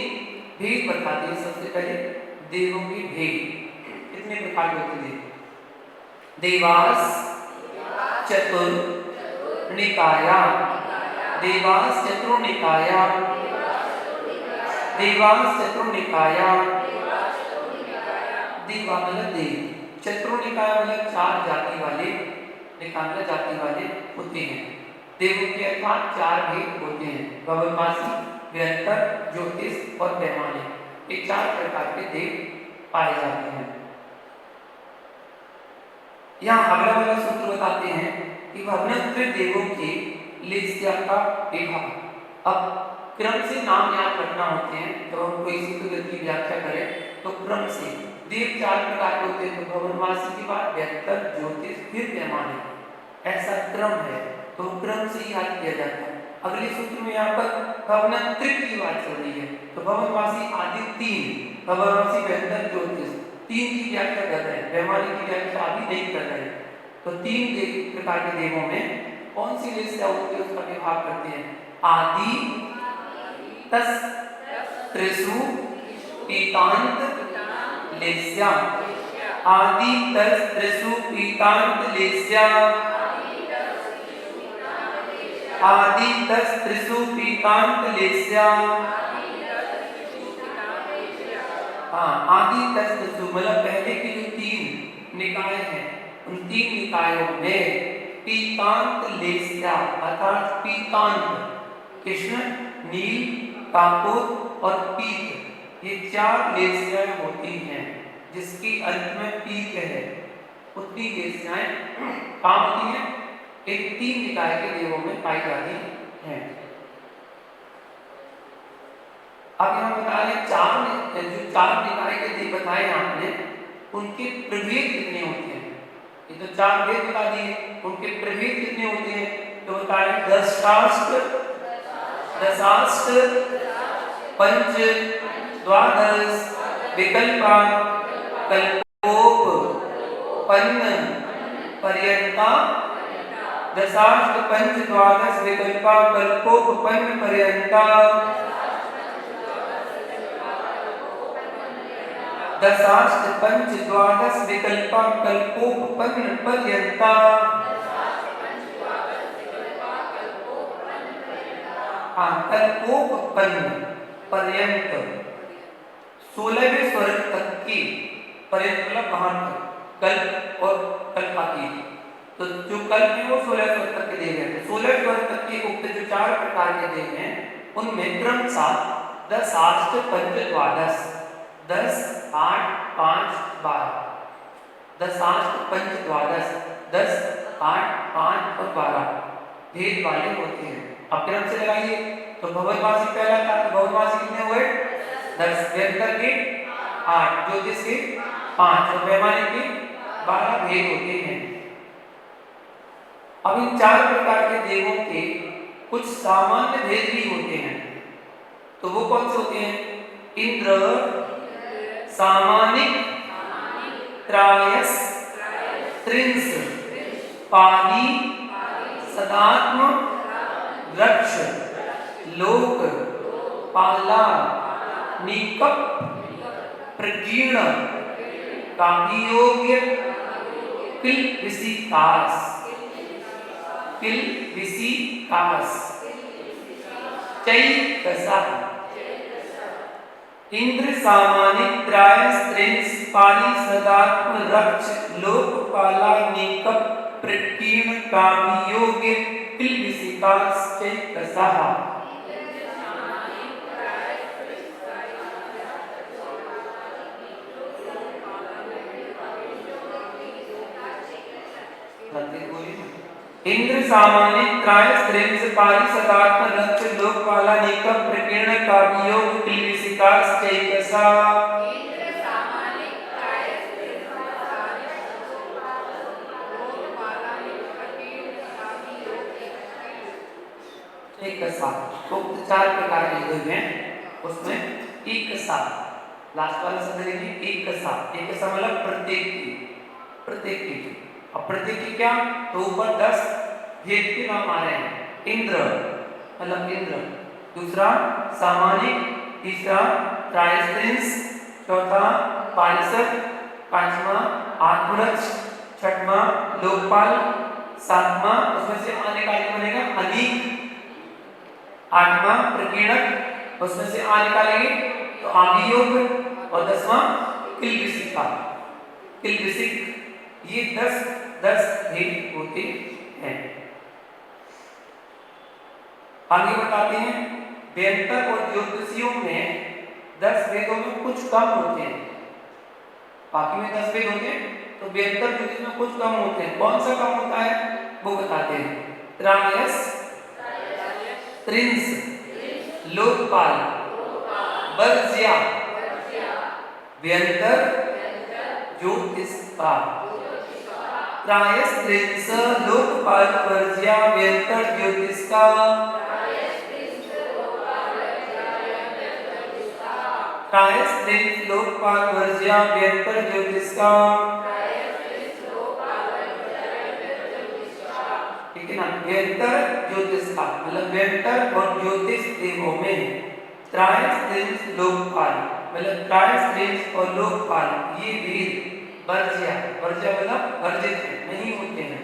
भेद बताते हैं। सबसे पहले देवों के भेद कितने प्रकार के होते हैं? देवास चतुर निकाया, देवास चतुर निकाया, देवास चतुर निकाया, देवा मतलब देव, चतुर्निकाय मतलब 4 जाति वाले, निकाय जाति वाले होते हैं। देवों के अर्थात 4 भेद होते हैं, भवनवासी, व्यंतर, ज्योतिष और पैमाने। ये 4 प्रकार के देव पाए जाते हैं। यहाँ अगला वाला सूत्र बताते हैं कि भवनत्र देवों के लिस्या का विभाग। अब क्रम से नाम याद रखना होते हैं। तो हम कोई सूत्र की व्याख्या करें तो क्रम से देव 4 प्रकार के होते हैं। तो भवनवासी के बाद व्यंतर, ज्योतिष, फिर पैमाने, ऐसा क्रम है। तो क्रम से याद किया जाता है। अगले सूत्र में यहाँ पर भवनत्र की बात चल रही है। तो भवनवासी आदि 3, भवनवासी, व्यंतर, ज्योतिष 3 की व्याख्या कर रहे हैं, पैमाने की व्याख्या अभी नहीं कर रहे हैं। तो 3 प्रकार के देवों में कौन सी लिस्या होती है उसका विभाग करते हैं। आदि तस त्रिषु पीतांत लेस्या, आदि तस त्रिषु पीतांत लेस्या, आदि तस त्रिषु पीतांत लेस्या। हाँ, आदि तस त्रिषु मतलब पहले की जो 3 निकाय हैं, उन 3 निकायों में पीतांत लेस्या अर्थात पीतांत कृष्ण, नील, काकोद और पीत, ये 4 लेस्याएं होती हैं, जिसकी अंत में पीत है। उतनी लेस्याएं कहाँ होती हैं? एक 3 निकाय के देवों में पाई जाती हैं। अब यहाँ बता रहे जो 4 निकाय के देव बताए आपने, उनके प्रभेद कितने होते हैं? ये तो 4 भेद बता दिए, उनके प्रभेद कितने होते हैं? तो बता रहे दशाष्ट, पंच, द्वादश, विकल्पा, कल्पोप, पन्न, पर्यंता, दशाष्ट, पंच, द्वादश, विकल्पा, कल्पोप, पन्न, पर्यंता, दशाष्ट, पंच, द्वादश, विकल्पा, कल्पोप, पन्न, पर्यंता। कल्पोपन्न पर्यंत 16वें स्वर्ग तक की, पर्यंत मतलब वहां तक, कल्प और कल्पा की तो जो कल में वो 16 स्वर तक के देव हैं। 16 स्वर तक के उक्त जो 4 प्रकार के देव हैं उनमें क्रमशः 10, 8, 5, 12, 10, 8, 5, 12, 10, 8, 5, 12, 10, 8, 5 और 12 भेद वाले होते हैं। अब क्रम से लगाइए तो भवनवासी पहला था, भवनवासी कितने हुए 10, व्यंतर के 8, ज्योतिष के 5 और वैमानिक के 12 भेद होते हैं। अब इन 4 प्रकार के देवों के कुछ सामान्य भेद भी होते हैं। तो वो कौन से होते हैं? इंद्र, सामानिक, त्रायस, त्रिंस, पाली, सदात्म, वृक्ष, लोक, पाला, नीकप, प्रकीर्ण, काव्योग्य, किल विसिकास, किल विसिकास, चैकसा। इंद्र, सामानिक, त्रायस, त्रिंस, पाली, सदात्म, वृक्ष, लोक, पाला, नीकप, प्रकीर्ण, काव्योग्य, किल विसिकास, चैकसा। इंद्र, सामानिक, त्रायस, त्रिंस, पाली, सदात्म, वृक्ष, लोक, पाला, नीकप, प्रकीर्ण, काव्योग्य, किल विसिकास, चैकसा। चैकसा तो 4 प्रकार के देव हैं। उसमें एकसा लास्ट वाला शब्द देखिए, एकसा। एकसा मतलब प्रत्येक की, प्रत्येक की। अब प्रत्येक की क्या? तो ऊपर 10 भेद के नाम आ रहे हैं। इंद्र मतलब इंद्र, दूसरा सामानिक, तीसरा त्रायस्त्रिंस, चौथा पारिषद, पांचवा आत्मवृक्ष, छठवां लोकपाल, सातवां उसमें से आने का बनेगा अनीक, आठवां प्रकीर्णक उसमें से आ निकालेंगे तो आदियोग, और 10वां किलविसिका, किलविसिक। ये 10 भेद होते हैं। आगे बताते हैं व्यंतर और ज्योतिषियों में 10 वेदों में कुछ कम होते हैं। बाकी में 10 वेद होते हैं तो व्यंतर ज्योतिष में कुछ कम होते हैं। कौन सा कम होता है वो बताते हैं। त्रायस, त्रिंस, लोकपाल, वर्ज्या, व्यंतर, ज्योतिषका। त्रायस, त्रिंस, लोकपाल, वर्ज्या, व्यंतर, ज्योतिषका। त्रायस, त्रिंस, लोकपाल, वर्ज्या, व्यंतर, ज्योतिषका। ठीक है ना। व्यंतर, ज्योतिषका मतलब व्यंतर और ज्योतिष देवों में त्रायस, त्रिंस, लोकपाल मतलब त्रायस, त्रिंस और लोकपाल ये वेद वर्ज्य, वर्ज्य मतलब वर्जित है, नहीं होते हैं।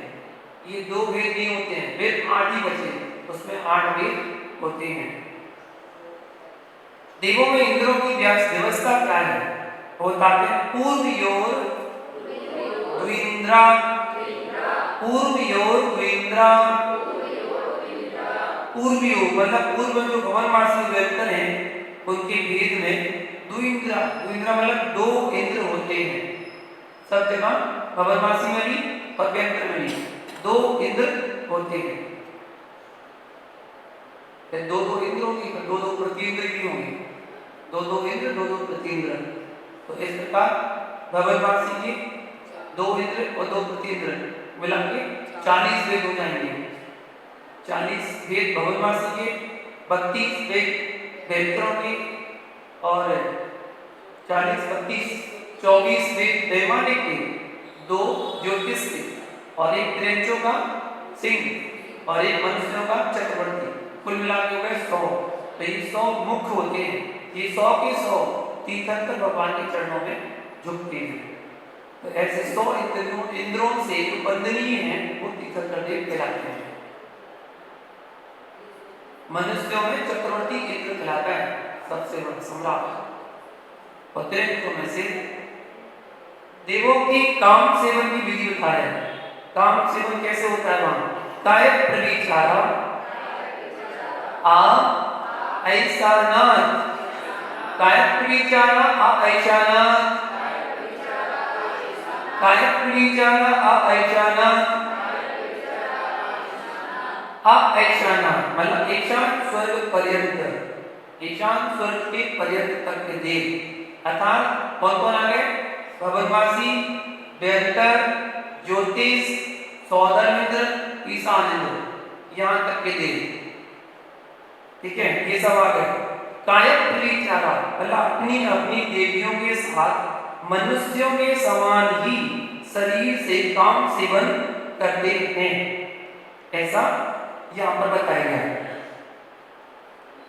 ये 2 वेद नहीं होते हैं, वेद 8 ही बचे, उसमें 8 वेद होते हैं। देवों में इंद्रों की व्यवस्था क्या है? होता है पूर्वयोर द्विन्द्रा, पूर्वयोर द्विन्द्रा, पूर्वयोर मतलब पूर्व जो भवनवासी व्यंतर हैं उनके भेद में द्विन्द्रा, द्विन्द्रा मतलब 2 इंद्र होते हैं। सब जगह भवनवासी में भी और व्यंतर में भी 2 इंद्र होते हैं। 2 इंद्र होंगे, 2 प्रतीन्द्र भी होंगे, 2 इंद्र, 2 प्रतीन्द्र। तो इस प्रकार भवनवासी के 2 इंद्र और 2 प्रतीन्द्र मिला के 40 वेद हो जाएंगे। 40 वेद भवनवासी के, 32 वेद व्यंतरों के और 40, 32, 24 वेद वैमानिक के, 2 ज्योतिष के और 1 त्रिंचों का सिंह और 1 मनुष्यों का चक्रवर्ती। कुल मिला के हो गए 100। तो ये 100 मुख्य होते हैं। ये 100 के 100 तीर्थंकर भगवान के चरणों में झुकते हैं। तो ऐसे 100 इंद्रों से जो वंदनीय हैं वो तीर्थंकर देव कहलाते हैं। मनुष्यों में चक्रवर्ती इंद्र कहलाता है, सबसे बड़ा सम्राट। और त्रिंचों में से देवों की काम सेवन की विधि बता रहे हैं। काम सेवन कैसे होता है वहां? कायक प्रविचारा आ ऐशानाथ, कायक प्रविचारा आ ऐशानाथ, कायक प्रविचारा आ ऐशानाथ, आ ऐशानाथ मतलब ईशान स्वर्ग पर्यंत, ईशान स्वर्ग के पर्यंत तक के देव अर्थात कौन कौन आ गए? भवनवासी, बेहतर, ज्योतिष, सौदरमिंद्र, ईशानेंद्र, यहां तक के देव। ठीक है, ये सब आ गए। कायक प्रविचारा मतलब अपनी अपनी देवियों के साथ मनुष्यों के समान ही शरीर से काम सेवन करते हैं, ऐसा यहां पर बताया गया है।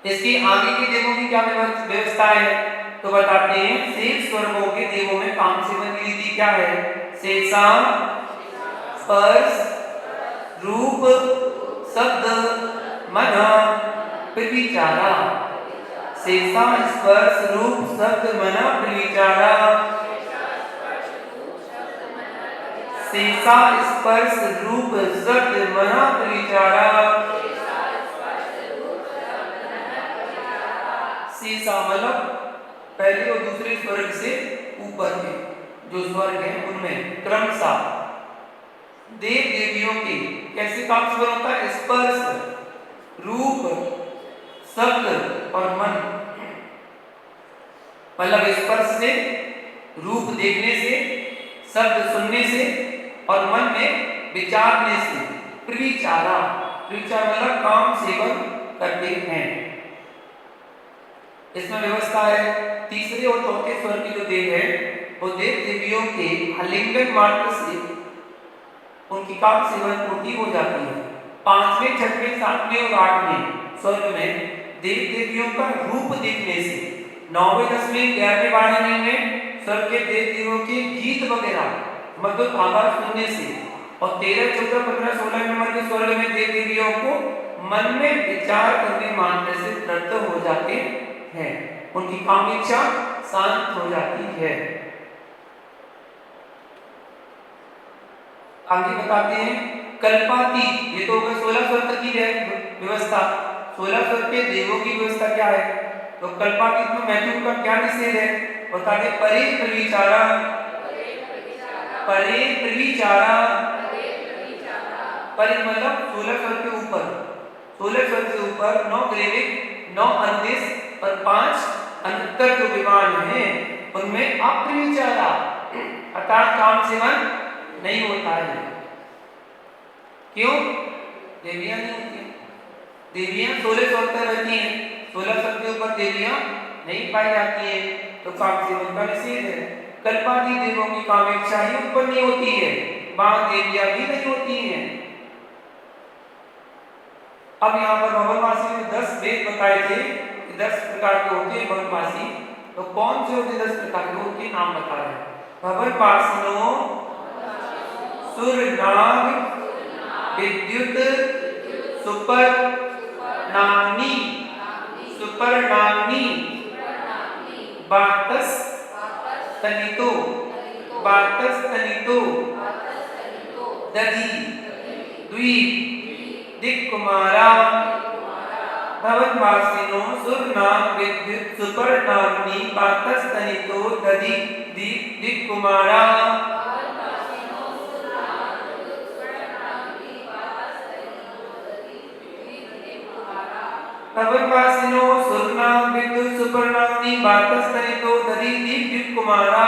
इसके आगे के देवों की क्या व्यवस्था है तो बताते हैं, शेष स्वर्गों के देवों में काम सेवन की रीति क्या है? शेषा स्पर्श रूप शब्द मन प्रविचारा, शेषा स्पर्श रूप शब्द मन प्रविचारा, शेषा स्पर्श रूप शब्द मन प्रविचारा, शेषा मतलब पहले और दूसरे स्वर्ग से ऊपर के जो स्वर्ग है उनमें क्रमशः देव देवियों के कैसे काम सेवन होता है? स्पर्श रूप शब्द और मन, मतलब स्पर्श से, रूप देखने से, शब्द सुनने से और मन में विचारने से प्रविचारा, प्रविचार मतलब काम सेवन करते हैं। इसमें व्यवस्था है तीसरे और चौथे स्वर्ग के जो देव है वो देव देवियों के आलिंगन मात्र से उनकी काम सेवन पूर्ति हो जाती है। पांचवें, छठवें, सातवें और आठवें स्वर्ग में देव देवियों का रूप देखने से, नौवें, दसवें, 11वें, 12वें में स्वर्ग के देव देवियों के गीत वगैरह मधुर आवाज सुनने से और 13, 14, 15, 16 नंबर के स्वर्ग में देव देवियों को मन में विचार करने मात्र से तृप्त हो जाते हैं, उनकी काम इच्छा शांत हो जाती है। आगे बताते हैं कल्पातीत, ये तो होगा 16 स्वर्ग की व्यवस्था। 16 स्वर्ग के देवों की व्यवस्था क्या है तो कल्पातीत में मैथुन का क्या निषेध है बताते? परे प्रविचारा, परे प्रविचारा, परे मतलब 16 स्वर्ग के ऊपर, 16 स्वर्ग से ऊपर 9 ग्रेविक, 9 अनुदेश और 5 अंतर जो विमान है उनमें अप्रविचारा अर्थात काम सेवन नहीं होता है। क्यों? देवियां नहीं होती है, देवियां 16 स्वर्ग तक रहती हैं, 16 स्वर्ग के ऊपर देवियां नहीं पाई जाती हैं, तो काम सेवन का निषेध है। कल्पादी देवों की कामेच्छा ही उत्पन्न नहीं होती है, वहां देवियां भी नहीं होती हैं। अब यहाँ पर भवनवासी में 10 वेद बताए थे, 10 प्रकार के होते हैं भवनवासी, तो कौन से होते 10 प्रकार के, उनके नाम बता रहे हैं। भवनवासिनो सुर नाग विद्युत सुपर नागनी, सुपर नागनी बातस तनितो, बातस तनितो दधि द्वीप दिक्कुमारा, भवनवासिनो सुरनाग विद्युत सुपर्णाग्नि बातस तनितो दधि दीप दिक्कुमारा, भवनवासिनो सुरनाग विद्युत सुपर्णाग्नि बातस तनितो दधि दीप दिक्कुमारा,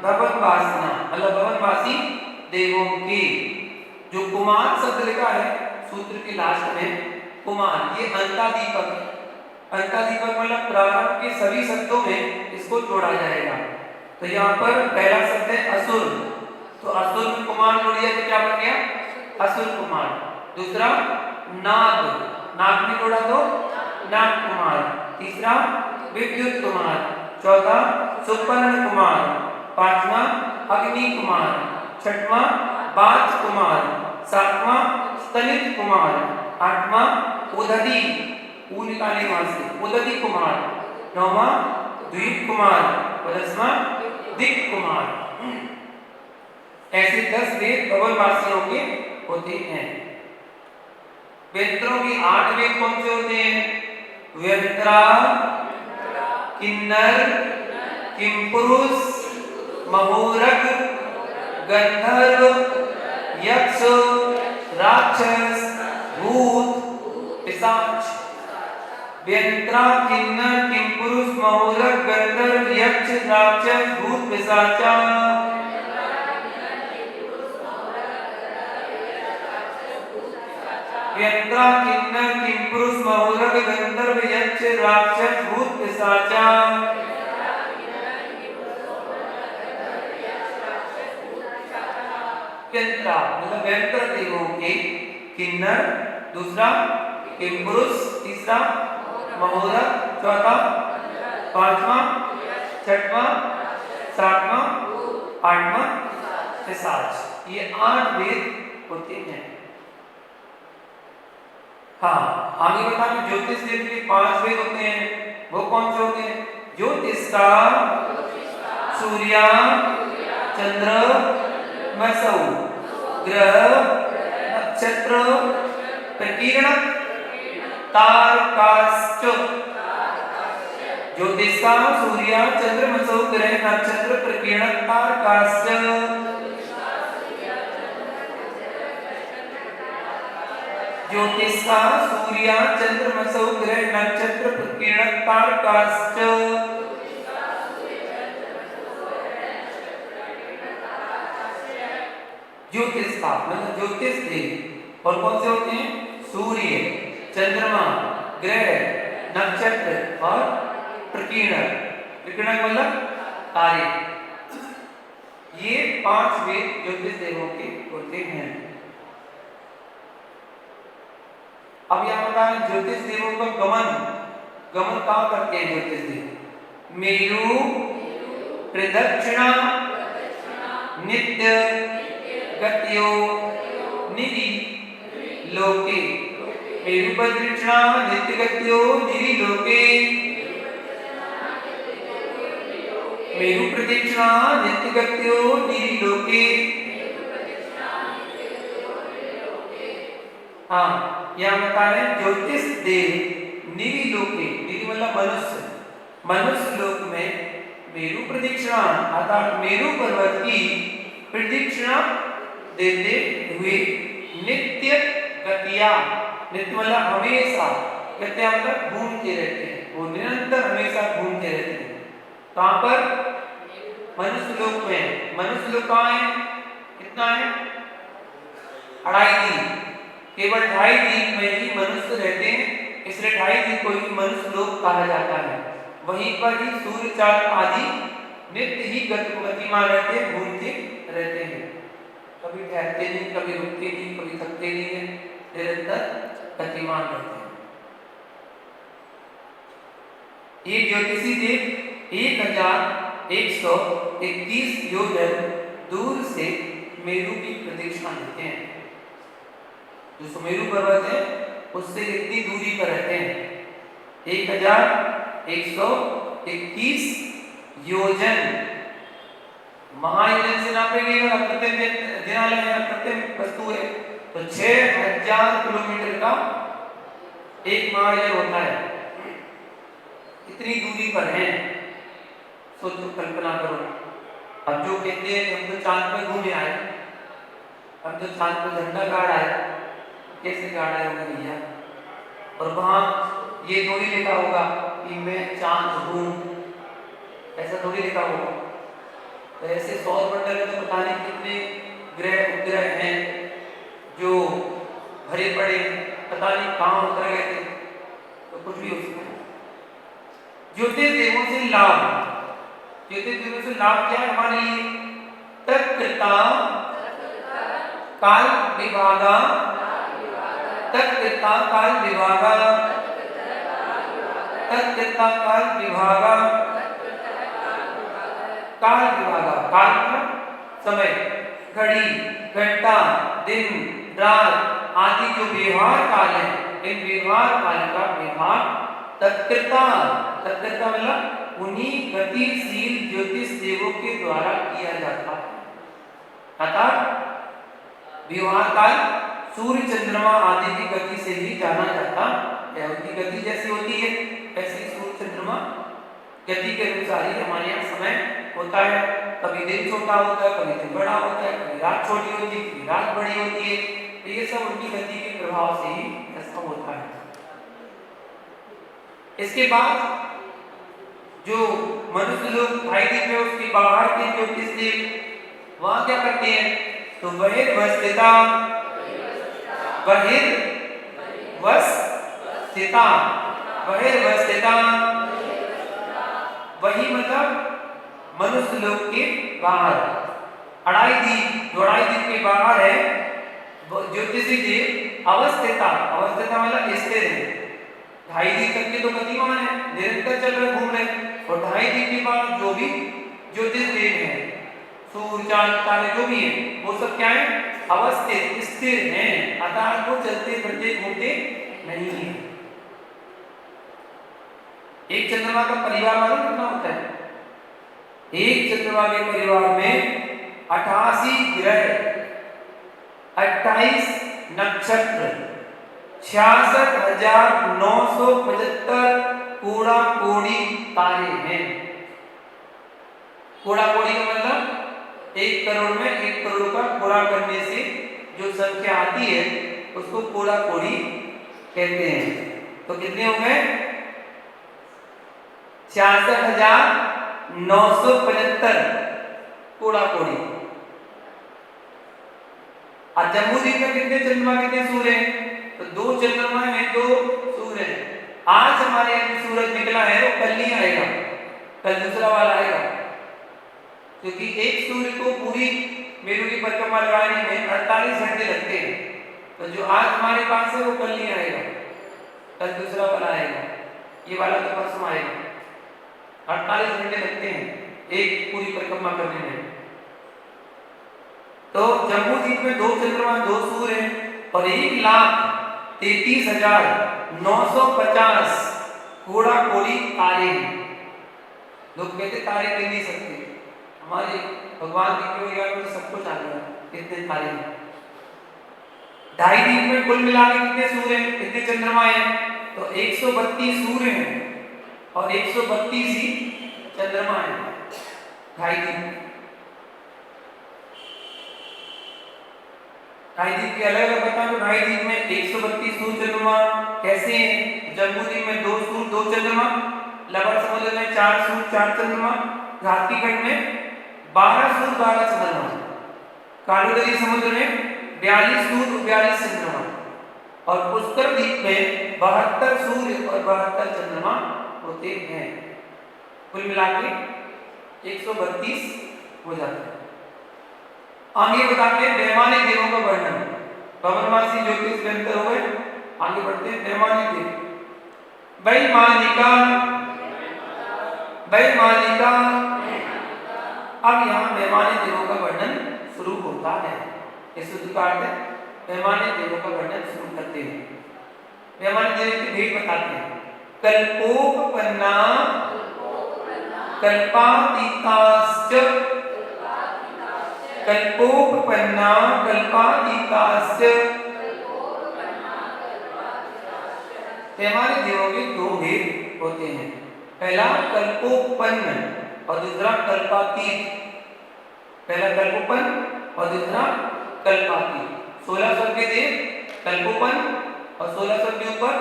भवनवासिना मतलब भवनवासी देवों के, जो कुमार शब्द लिखा है सूत्र के लास्ट में कुमार, ये अंतादीपक, अंतादीपक मतलब प्रारंभ के सभी शब्दों में इसको जोड़ा जाएगा। तो यहाँ पर पहला शब्द है असुर, तो असुर में कुमार जोड़ दिया तो क्या बन गया? असुर कुमार। दूसरा नाग, नाग में जोड़ा तो नाग कुमार। तीसरा विद्युत कुमार। चौथा सुपर्ण कुमार। पांचवा अग्नि कुमार। छठवां बाज कुमार। सातवां स्तनित कुमार। आठवां उदधि, ऊ निकाले वहां से, उदधि कुमार। नौवां द्वीप कुमार और 10वां दिक कुमार। ऐसे 10 वेद भवनवासियों के होते हैं। वेदों की 8 वेद कौन से होते हैं? व्यंतरा, किन्नर, किमपुरुष, महोरग, गंधर्व, यक्ष, राक्षस, भूत, पिशाच। व्यंतरा, किन्नर, किमपुरुष, महोरग, गंधर्व, यक्ष, राक्षस, भूत, पिशाचा। व्यंतरा, किन्नर, किमपुरुष, महोरग, गंधर्व, यक्ष, राक्षस, भूत, पिशाचा। व्यंतरा मतलब व्यंतर देवों के, किन्नर दूसरा, किमपुरुष तीसरा, महोरग चौथा, पांचवां, छठवां, सातवां, आठवां, पिशाच। ये 8 वेद होते हैं। हाँ, आगे बता कि ज्योतिष देव के 5 वेद होते हैं। वो कौन से होते हैं? ज्योतिष का सूर्य, चंद्र, मसौ, ग्रह, नक्षत्र, प्रकीर्ण, तारकाश्च। ज्योतिष का सूर्य, चंद्र, मसौ, ग्रह, नक्षत्र, प्रकीर्ण, तारकाश्च। ज्योतिष का सूर्य, चंद्र, मसौ, ग्रह, नक्षत्र, प्रकीर्ण, तारकाश्च। ज्योतिष का मतलब ज्योतिष देव और कौन से होते हैं? सूर्य, चंद्रमा, ग्रह, नक्षत्र और प्रकीर्ण। प्रकीर्ण मतलब तारे। ये 5 वेद ज्योतिष देवों के होते हैं। अब यहाँ बता रहे ज्योतिष देवों का गमन कहाँ करते हैं ज्योतिष देव? मेरु प्रदक्षिणा नित्य गत्यो निधि लोके। मेरु प्रदक्षिणा नित्य गत्यो निधि लोके। मेरु प्रदक्षिणा नित्य गत्यो निधि लोके। हाँ, यहाँ बता रहे ज्योतिष देव निधि लोके, निधि मतलब मनुष्य लोक में मेरु प्रदक्षिणा अर्थात मेरु पर्वत की प्रदक्षिणा देते हुए नित्य गतिया, नित्य मतलब हमेशा, गतिया मतलब घूमते रहते हैं। वो निरंतर हमेशा घूमते रहते हैं। कहाँ पर? मनुष्य लोक में। मनुष्य लोक कहाँ है? कितना है? 2.5 दिन। केवल 2.5 दिन में ही मनुष्य रहते हैं, इसलिए 2.5 दिन को ही मनुष्य लोक कहा जाता है। वहीं पर ही सूर्य, चांद आदि नित्य ही गतिमान रहते हैं, घूमते रहते हैं। कभी ठहरते नहीं, कभी रुकते नहीं, कभी थकते नहीं है, निरंतर गतिमान रहते हैं। ये ज्योतिषी देव 1121 योजन दूर से मेरु की प्रदक्षिणा देते हैं। जो सुमेरु पर्वत है उससे कितनी दूरी पर रहते हैं? 1121 योजन। महायोजन से नापेंगे अगर कृत्रिम दिनालय है, कृत्रिम वस्तु है, तो 6000 किलोमीटर का एक महायोजन होता है। इतनी दूरी पर है, सोचो, कल्पना करो। अब जो कहते हैं हम तो चांद पे घूमे आए, हम तो चांद पे झंडा गाड़ आए, कैसे गाड़ा है भैया? और वहां ये थोड़ी लिखा होगा कि मैं चांद हूं, ऐसा थोड़ी लिखा होगा। तो ऐसे सौर मंडल में तो पता नहीं कितने ग्रह उपग्रह हैं जो भरे पड़े, पता नहीं कहाँ उतर गए थे, तो कुछ भी हो सकता है। ज्योतिष देवों से लाभ, ज्योतिष देवों से लाभ क्या है हमारे लिए? तत्कृता काल विभागा, तत्कृता काल विभागा, तत्कृता काल विभागा, काल विभागा, काल का समय, घड़ी, घंटा, दिन, रात आदि जो व्यवहार काल है, इन व्यवहार काल का विभाग तत्कर्ता, तत्कर्ता मतलब उन्हीं गतिशील ज्योतिष देवों के द्वारा किया जाता है। अतः व्यवहार काल सूर्य चंद्रमा आदि की गति से ही जाना जाता है। उनकी गति जैसी होती है ऐसी सूर्य चंद्रमा गति के अनुसार ही हमारे यहाँ समय होता है। कभी दिन छोटा होता है, कभी दिन बड़ा होता है, कभी रात छोटी होती है, कभी रात बड़ी होती है। तो ये सब उनकी गति के प्रभाव से ही ऐसा होता है। इसके बाद जो मनुष्य लोग भाई दिन में उसके बाहर के ज्योतिष देव वहां क्या करते हैं, तो बहिर्वस्थिता, बहिर्वस्थिता, बहिर्वस्थिता वही मतलब मनुष्य लोग के बाहर अढ़ाई दीप, जो अढ़ाई दीप के बाहर है ज्योतिषी देव अवस्थिता, अवस्थिता मतलब स्थिर है। ढाई दीप तक के तो गतिमान है, निरंतर चल रहे घूम रहे, और ढाई दीप के बाद जो भी ज्योतिष देव है, सूर्य चांद तारे जो भी है, वो सब क्या है, अवस्थित स्थिर हैं, अर्थात वो चलते फिरते घूमते नहीं है। एक चंद्रमा का परिवार मालूम कितना होता है? एक चंद्रमा के परिवार में 88 ग्रह, 28 नक्षत्र, 66,975 कोड़ा कोड़ी तारे हैं। कोड़ा कोड़ी का मतलब 1 करोड़ में 1 करोड़ का कोड़ा करने से जो संख्या आती है उसको कोड़ा कोड़ी कहते हैं। तो कितने हो गए? 66,975 कोड़ा कोड़ी। और जम्बू द्वीप में कितने चंद्रमा कितने सूर्य हैं? तो 2 चंद्रमा में 2 सूर्य हैं। आज हमारे यहाँ जो सूरज निकला है वो कल नहीं आएगा, कल दूसरा वाला आएगा, क्योंकि एक सूर्य को पूरी मेरू की परिक्रमा लगाने में 48 घंटे लगते हैं। तो जो आज हमारे पास है वो कल नहीं आएगा, कल दूसरा वाला आएगा, ये वाला तो परसों आएगा। 48 घंटे लगते हैं एक पूरी परिक्रमा करने में। तो जम्बू द्वीप में 2 चंद्रमा 2 सूर्य हैं और 1,33,950 कोड़ा कोड़ी तारे हैं। लोग कहते तारे गिन नहीं सकते, हमारे भगवान की विज्ञान में सब कुछ आ गया, कितने तारे हैं। ढाई द्वीप में कुल मिला के कितने सूर्य हैं, कितने चंद्रमा हैं? तो 132 सूर्य हैं और 132 ही चंद्रमा हैं ढाई द्वीप। ढाई द्वीप के अलग अलग बताओ। ढाई द्वीप में 132 सूर्य चंद्रमा कैसे हैं? जम्बू द्वीप में 2 सूर्य 2 चंद्रमा, लबर समुद्र में 4 सूर्य 4 चंद्रमा, घाती खंड में 12 सूर्य 12 चंद्रमा, कालुदरी समुद्र में 42 सूर्य 42 चंद्रमा, और पुष्कर द्वीप में 72 सूर्य और 72 चंद्रमा होते हैं। कुल मिलाकर 132 हो जाते हैं। आगे बताते हैं वैमानिक देवों का वर्णन। पवनवासी ज्योतिष ग्रंथ हो गए, आगे बढ़ते हैं वैमानिक देव। वैमानिका, वैमानिका, अब यहाँ वैमानिक देवों का वर्णन शुरू होता है। इस सूत्र का अर्थ है वैमानिक देवों का वर्णन शुरू करते हैं। वैमानिक देव की भेद बताते हैं। कल्पोपन्ना कल्पातीताश्च, कल्पोपन्ना कल्पातीताश्च। वैमानिक देवों के 2 भेद होते हैं। पहला कल्पोपन्न और दूसरा कल्पातीत। पहला कल्पोपन्न और दूसरा कल्पातीत। 16 स्वर के देव कल्पोपन्न और 16 स्वर के ऊपर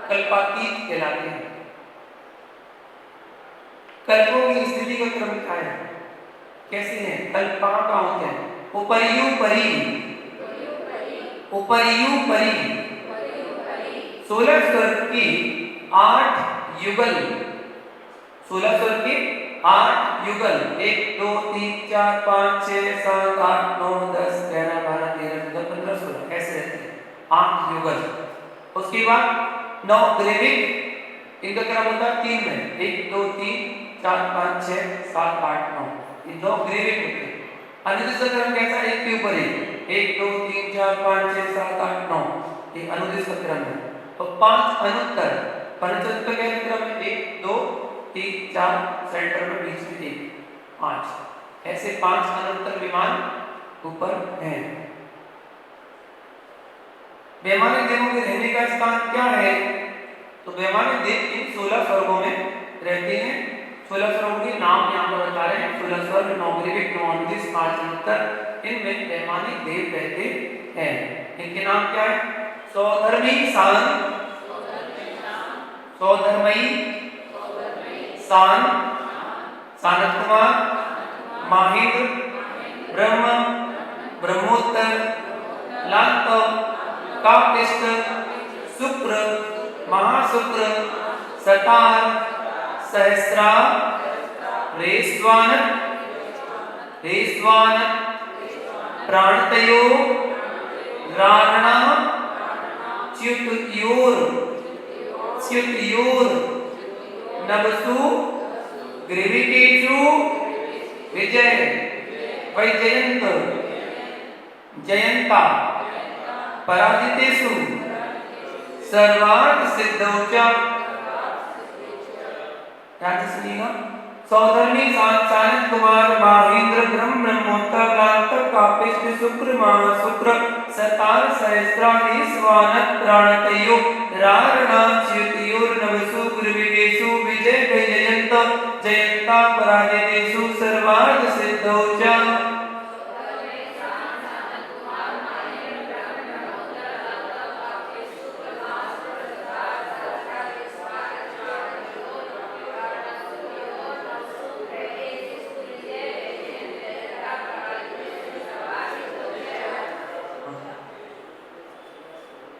कल्पातीत कहलाते हैं। कल्पों की स्थिति का क्रम क्या है, कैसे है? कल्प कहाँ होते हैं? उपरियु परी, उपरियु परी। 16 स्वर की 8 युगल, 16 स्वर के 8 युगल, 1 2 3 4 5 6 7 8 9 10 11 12 13 14 15 16 ऐसे रहते हैं 8 युगल। उसके बाद 9 ग्रेविक, इनका क्रम होता है 3 में, 1 2 3 4 5 6 7 8 9, ये 9 ग्रेविक होते हैं। अनुदिश क्रम कैसा? 1 के ऊपर 1, 1 2 3 4 5 6 7 8 9, ये अनुदिश क्रम है। और 5 अनुत्तर, पंचतत्व के क्रम में 1 2 3 4 सेंटर में बीच में 1 5 ऐसे 5 अनंतर विमान ऊपर हैं। वैमानिक देवों के रहने का स्थान क्या है? तो वैमानिक देव इन 16 स्वर्गों में रहते हैं। 16 स्वर्गों के नाम यहाँ पर बता रहे हैं। 16 स्वर्ग, 9 ग्रीविक, 9 अनुदिश, 5 अनंतर, इनमें वैमानिक देव रहते हैं। इनके नाम क्या है? सौधर्मी सान, सौधर्मयी सान, सानत कुमार, माहिंद्र, ब्रह्म, ब्रह्मोत्तर, लांतव, कापिष्ट, शुक्र, महाशुक्र, सतार, सहस्रा, रेस्वानत, प्राणतयो, राणा, च्युतयोर, नवसु, ग्रीविकेषु, विजय, वैजयंत, जयंता, पराजितेषु, सर्वार्थ सिद्धौचा। सौधर्मी सानत कुमार, माहेंद्र, ब्रह्म, ब्रह्मोत्तर, लांतव, कापिष्ट, शुक्र, महाशुक्र, सतार, सहस्रा, रेस्वानत, प्राणतयो, रारणा, च्युतयोर, नवसु, ग्रीविकेषु, विजय, वैजयंत, जयंता, पराजितेषु, सर्वार्थ सिद्धौचा।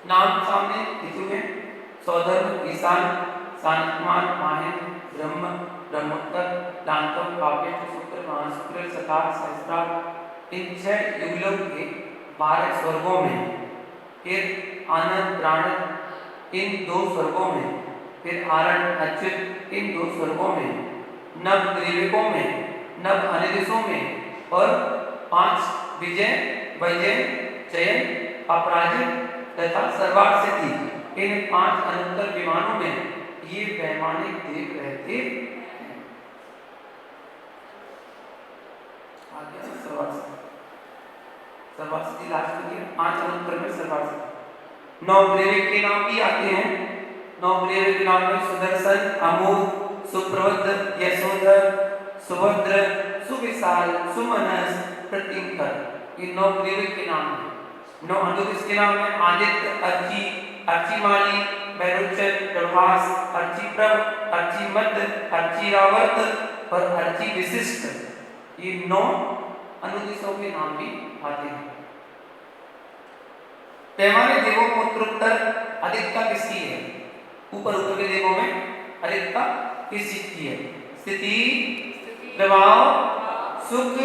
नाम सामने लिखे हुए हैं। सौधर्म, ईशान, सानत कुमार, माहेंद्र, ब्रह्म, ब्रह्मोत्तर, लांतव, कापिष्ट, शुक्र, महाशुक्र, सतार, सहस्रा, इन 6 युगलों के 12 स्वर्गों में, फिर आनंद, प्राणत इन 2 स्वर्गों में, फिर आरण, अच्युत इन 2 स्वर्गों में, नव ग्रीविकों में, नव अनिदिशों में और 5 विजय, वैजय, जयन, अपराजित तथा सर्वार्थ सिद्धि, इन 5 अनंतर विमानों में ये वैमानिक देव रहते हैं। आगे सर्वार्थ सिद्धि लास्ट में 5 अनंतर में सर्वार्थ सिद्धि। 9 ग्रीविक के नाम भी आते हैं। 9 ग्रीविक के नाम में सुदर्शन, अमोघ, सुप्रवद्ध, यशोधर, सुभद्र, सुविशाल, सुमनस, प्रतिंकर, ये 9 ग्रीविक के नाम हैं। 9 अनुदिश के नाम है आदित्य, अर्ची, अर्चिमाली, भैरुचन, प्रभास, अर्चिप्रभ, अर्चिमद, अर्चिरावर्त और अर्ची विशिष्ट, ये 9 अनुदिशों के नाम भी आते हैं। वैमानिक देवों को उत्तरोत्तर अधिकता किसकी है? ऊपर के देवों में अधिकता किस चीज की है? स्थिति, प्रभाव, सुख,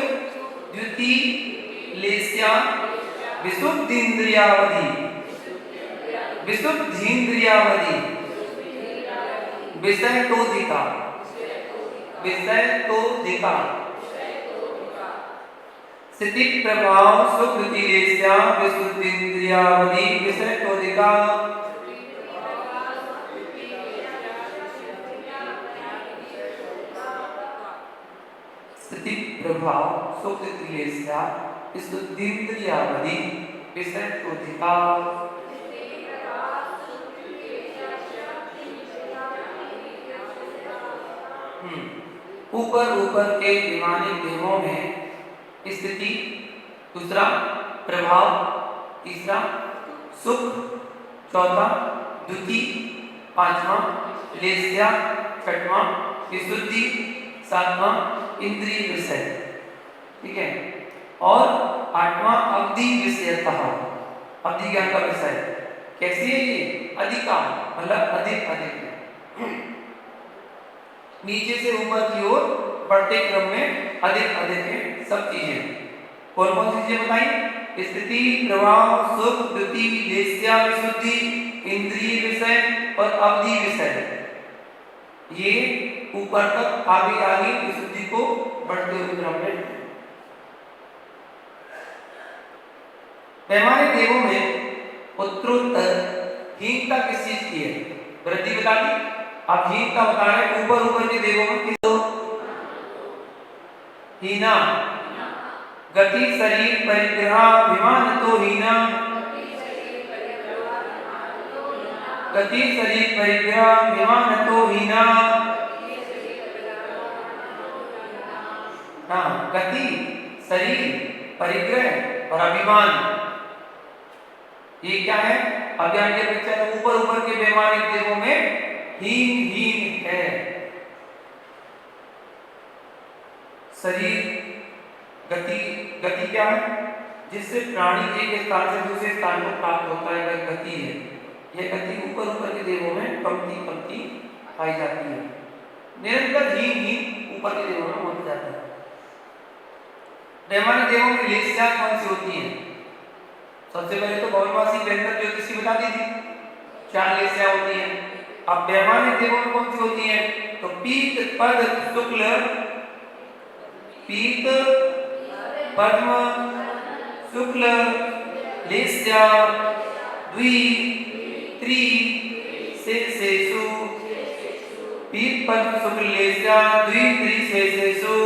द्युति, लेस्या, विशुद्धीन्द्रियावधि, विशुद्धीन्द्रियावधि, विषयतोधिका, विषयतोधिका, स्थिति, प्रभाव, सुख, द्युति, लेस्या, विशुद्धीन्द्रियावधि, विषयतोधिका। स्थिति, प्रभाव, सुख, द्युति, लेस्या, विशुद्धीन्द्रियावधि, विषयतोधिका। ऊपर के वैमानिक देवों में स्थिति, दूसरा प्रभाव, तीसरा सुख, चौथा द्युति, पांचवा लेस्या, छठवां विशुद्धि, सातवां इंद्रिय विषय, ठीक है, और आठवां अवधि विषयतः, अवधि ज्ञान का विषय। कैसी है ये? अधिकार, मतलब अधिक अधिक, नीचे से ऊपर की ओर बढ़ते क्रम में अधिक अधिक है सब चीजें। कौन कौन सी चीजें बताई? स्थिति, प्रभाव, सुख, द्युति, लेस्या, विशुद्धि, इंद्रिय विषय और अवधि विषय। ये ऊपर तक आगे आगे विशुद्धि को बढ़ते हुए क्रम में। वैमानिक देवों में उत्तरोत्तर हीनता किस चीज की है? वृद्धि बता दी। अब हीन का बता रहे ऊपर ऊपर के देवों में किस हीना, गति शरीर परिग्रह विमान तो हीना, गति शरीर परिग्रह विमान तो हीना। हाँ, गति शरीर परिग्रह और अभिमान, ये क्या है? अभिमान के अपेक्षा तो ऊपर ऊपर के वैमानिक देवों में हीन हीन है। शरीर गति, गति क्या है? जिससे प्राणी एक स्थान से दूसरे स्थान को प्राप्त होता है, वह गति है। यह गति ऊपर ऊपर के देवों में पंक्ति पंक्ति पाई जाती है। निरंतर हीन हीन ऊपर के देवों में होता जाता है। वैमानिक देवों में लेस्या कौन सी होती है? सबसे पहले तो गौरवासी व्यंजन ज्योतिषी बता दी थी, 4 लेस्या होती है। अब वैमानिक देवों में कौन सी होती है? तो पीत पद शुक्ल, पीत पद्म शुक्ल लेस्या द्वि त्रि शेषेषु, पीत पद्म शुक्ल लेस्या द्वि त्रि शेषेषु,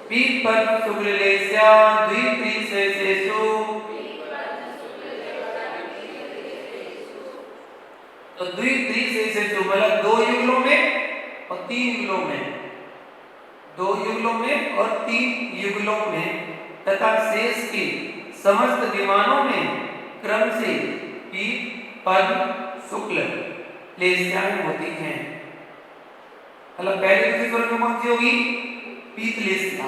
पीत पद्म शुक्ल लेस्या द्वि त्रि शेषेषु। तो द्वि त्रि शेषेषु मतलब 2 युगलों में और 3 युगलों में, 2 युगलों में और 3 युगलों में तथा शेष के समस्त विमानों में क्रम से पीत पद्म शुक्ल लेस्याएं होती हैं। मतलब पहले दूसरे स्वर में कौन सी होगी? पीत लेस्या,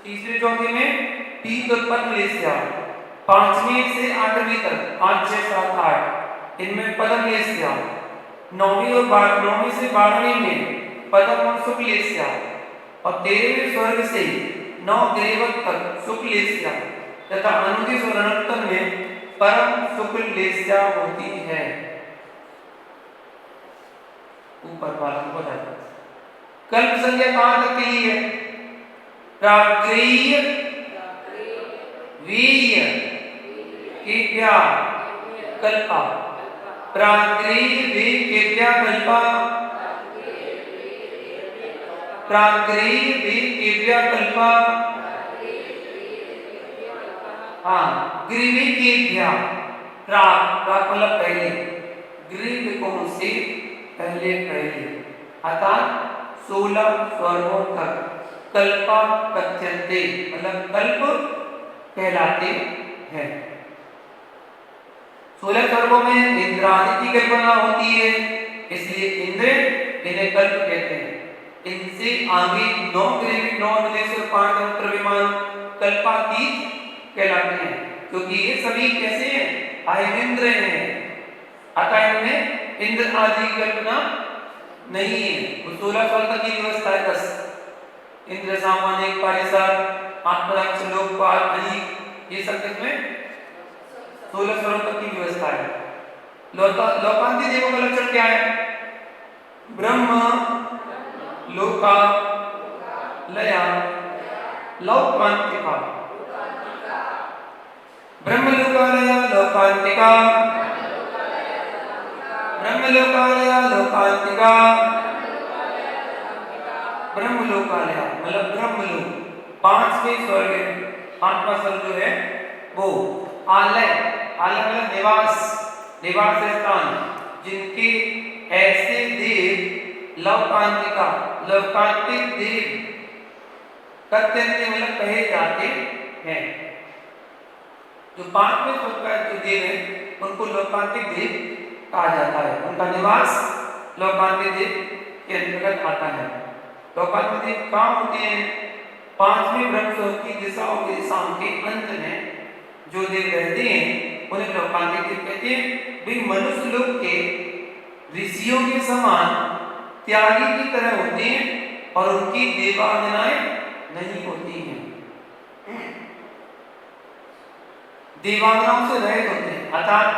तीसरे चौथे में पीत और पद्म लेस्या, 5वें से 8वीं तक 5 6 7 8 इनमें पद्म लेस्या, 9वीं और 9वीं से 12वीं में पद्म और शुक्ल लेस्या, और 13वें स्वर्ग से 9 ग्रेवक तक शुक्ल लेस्या तथा अनुदित और अनंतर में परम शुक्ल लेस्या होती है। ऊपर वाला को बताइए कल्प संज्ञा कहां तक के लिए है? प्राग्रेय वीय केभ्या कल्पा, प्राग्रेय वीय केभ्या कल्पा, प्राग्रेय वीय केभ्या कल्पा। हाँ, ग्रीवी केभ्या, प्राग प्राग मतलब पहले, ग्रीव कौन से पहले पहले, अर्थात 16 स्वर्गों तक कल्पा कथ्यन्ते मतलब कल्प कहलाते हैं। 16 स्वर्गों में इंद्र आदि की कल्पना होती है, इसलिए इंद्र इन्हें कल्प कहते हैं। इनसे आगे 9 ग्रीवी 9 अनुदेश और 5 अंतर विमान कल्पातीत कहलाते हैं, क्योंकि ये सभी कैसे हैं? आयेंद्र हैं, अतः इनमें इंद्र आदि की कल्पना नहीं है। 16 साल तक की व्यवस्था है। 10 इंद्र सामान्य पारिषद आत्मरक्ष लोकपाल अनिक, ये सब इसमें 16 साल तक की व्यवस्था है। लोकांती देवों का लक्षण क्या है? ब्रह्म लोका लया लौकांतिका, ब्रह्म लोकालया लौकांतिका, ब्रह्म लोकालया लौकांतिका, ब्रह्म लोकालया मतलब ब्रह्मलोक, 5वें स्वर्ग, 5वां स्वर्ग जो है वो आलय, आलय मतलब निवास, निवास स्थान, जिनके ऐसे देव लौकांतिका, लौकांतिक देव कथ्यन्ते मतलब कहे जाते हैं। जो 5वें स्वर्ग का जो देव है उनको लौकांतिक देव कहा जाता है, उनका निवास लौकांतिक देव के अंतर्गत आता है। लौकांतिक देव कहाँ होते हैं? 5वें ब्रह्मलोक की दिशाओं के अंत में जो देव रहते हैं उन्हें लौकांतिक देव कहते हैं। वे मनुष्य लोक के ऋषियों के समान त्यागी की तरह होते हैं और उनकी देवांगनाएं नहीं होती हैं, देवांगनाओं से रहित होते हैं, अर्थात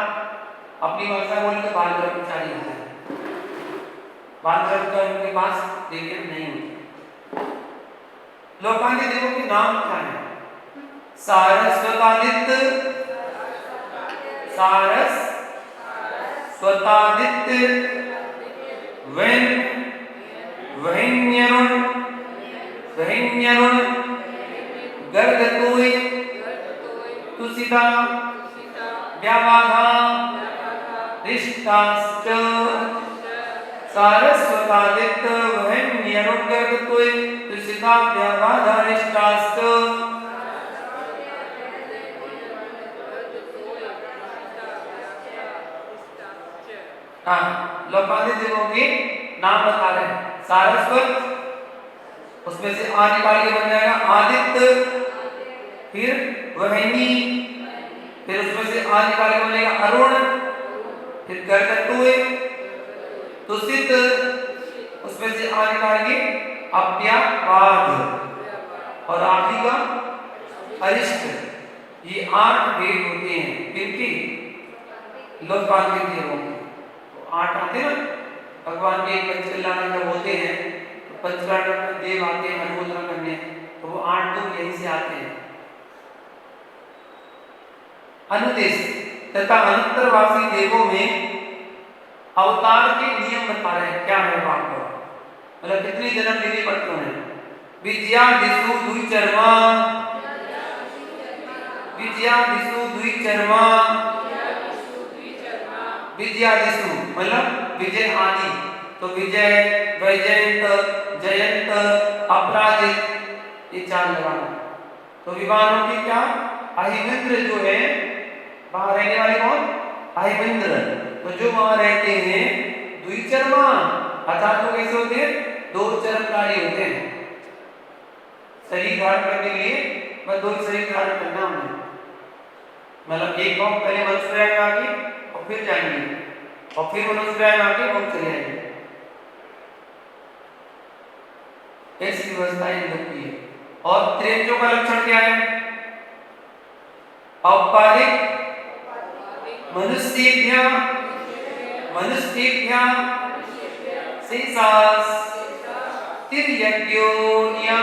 अपनी भाषा बोले तो बाल ब्रह्मचारी होते हैं, बाल ब्रह्मचारी उनके पास देवता नहीं होते। लोकांतिक देवों के नाम क्या है? सारस्वतादित्य, सारस स्वतादित्य वैन वहिन्यरुण वहिन्यरुण गर्गतोय तुसिता व्यावाधा रिष्टाश्च सारस्वतादित्य वहिन्यरुण गर्गतोय तुसिता व्यावाधा रिष्टाश्च। हाँ, लोकादित्य देवों के नाम बता रहे हैं। सारस्वत, उसमें से आ निकाल के बन जाएगा आदित्य, फिर वहिनी, फिर उसमें से आ निकाल के बनेगा अरुण, फिर गर्गतोय, तुसित, उसमें से आ निकाल के अव्यावाद, और आखिरी का अरिष्ट। ये 8 वेद होते हैं किनके? लोकादित्य देवों के। 8 आते हैं ना, भगवान के पंचकल्याण जब होते हैं तो पंचकल्याण में देव आते हैं अनुमोदन करने, तो वो 8 तो यहीं से आते हैं। अनुदेश तथा अनंतरवासी देवों में अवतार के नियम बता रहे हैं। क्या है वहां पर, मतलब कितने जन्म लेने पड़ते हैं। विद्या दिशु द्विचर्मा, विद्या दिशु द्विचर्मा, विद्या दिशु मतलब विजय आदि, तो विजय, वैजयंत, जयंत, अपराजित, ये 4 लगाना। तो विमानों की क्या, अहिमिंद्र जो है वहां रहने वाले कौन, अहिमिंद्र, तो जो वहां रहते हैं द्विचर्मा, अर्थात वो कैसे होते हैं, 2 चर्मधारी होते हैं। शरीर धारण करने के लिए बस 2 शरीर धारण करना है, मतलब एक बार पहले मनुष्य में आके और फिर जाएंगे, और फिर मनुष्य में आके और चले जाएंगे। ऐसी व्यवस्था लगती है। और त्रिंजों का लक्षण क्या है, औपचारिक मनुष्येभ्यः शेषास् तिर्यज्ञोनिया,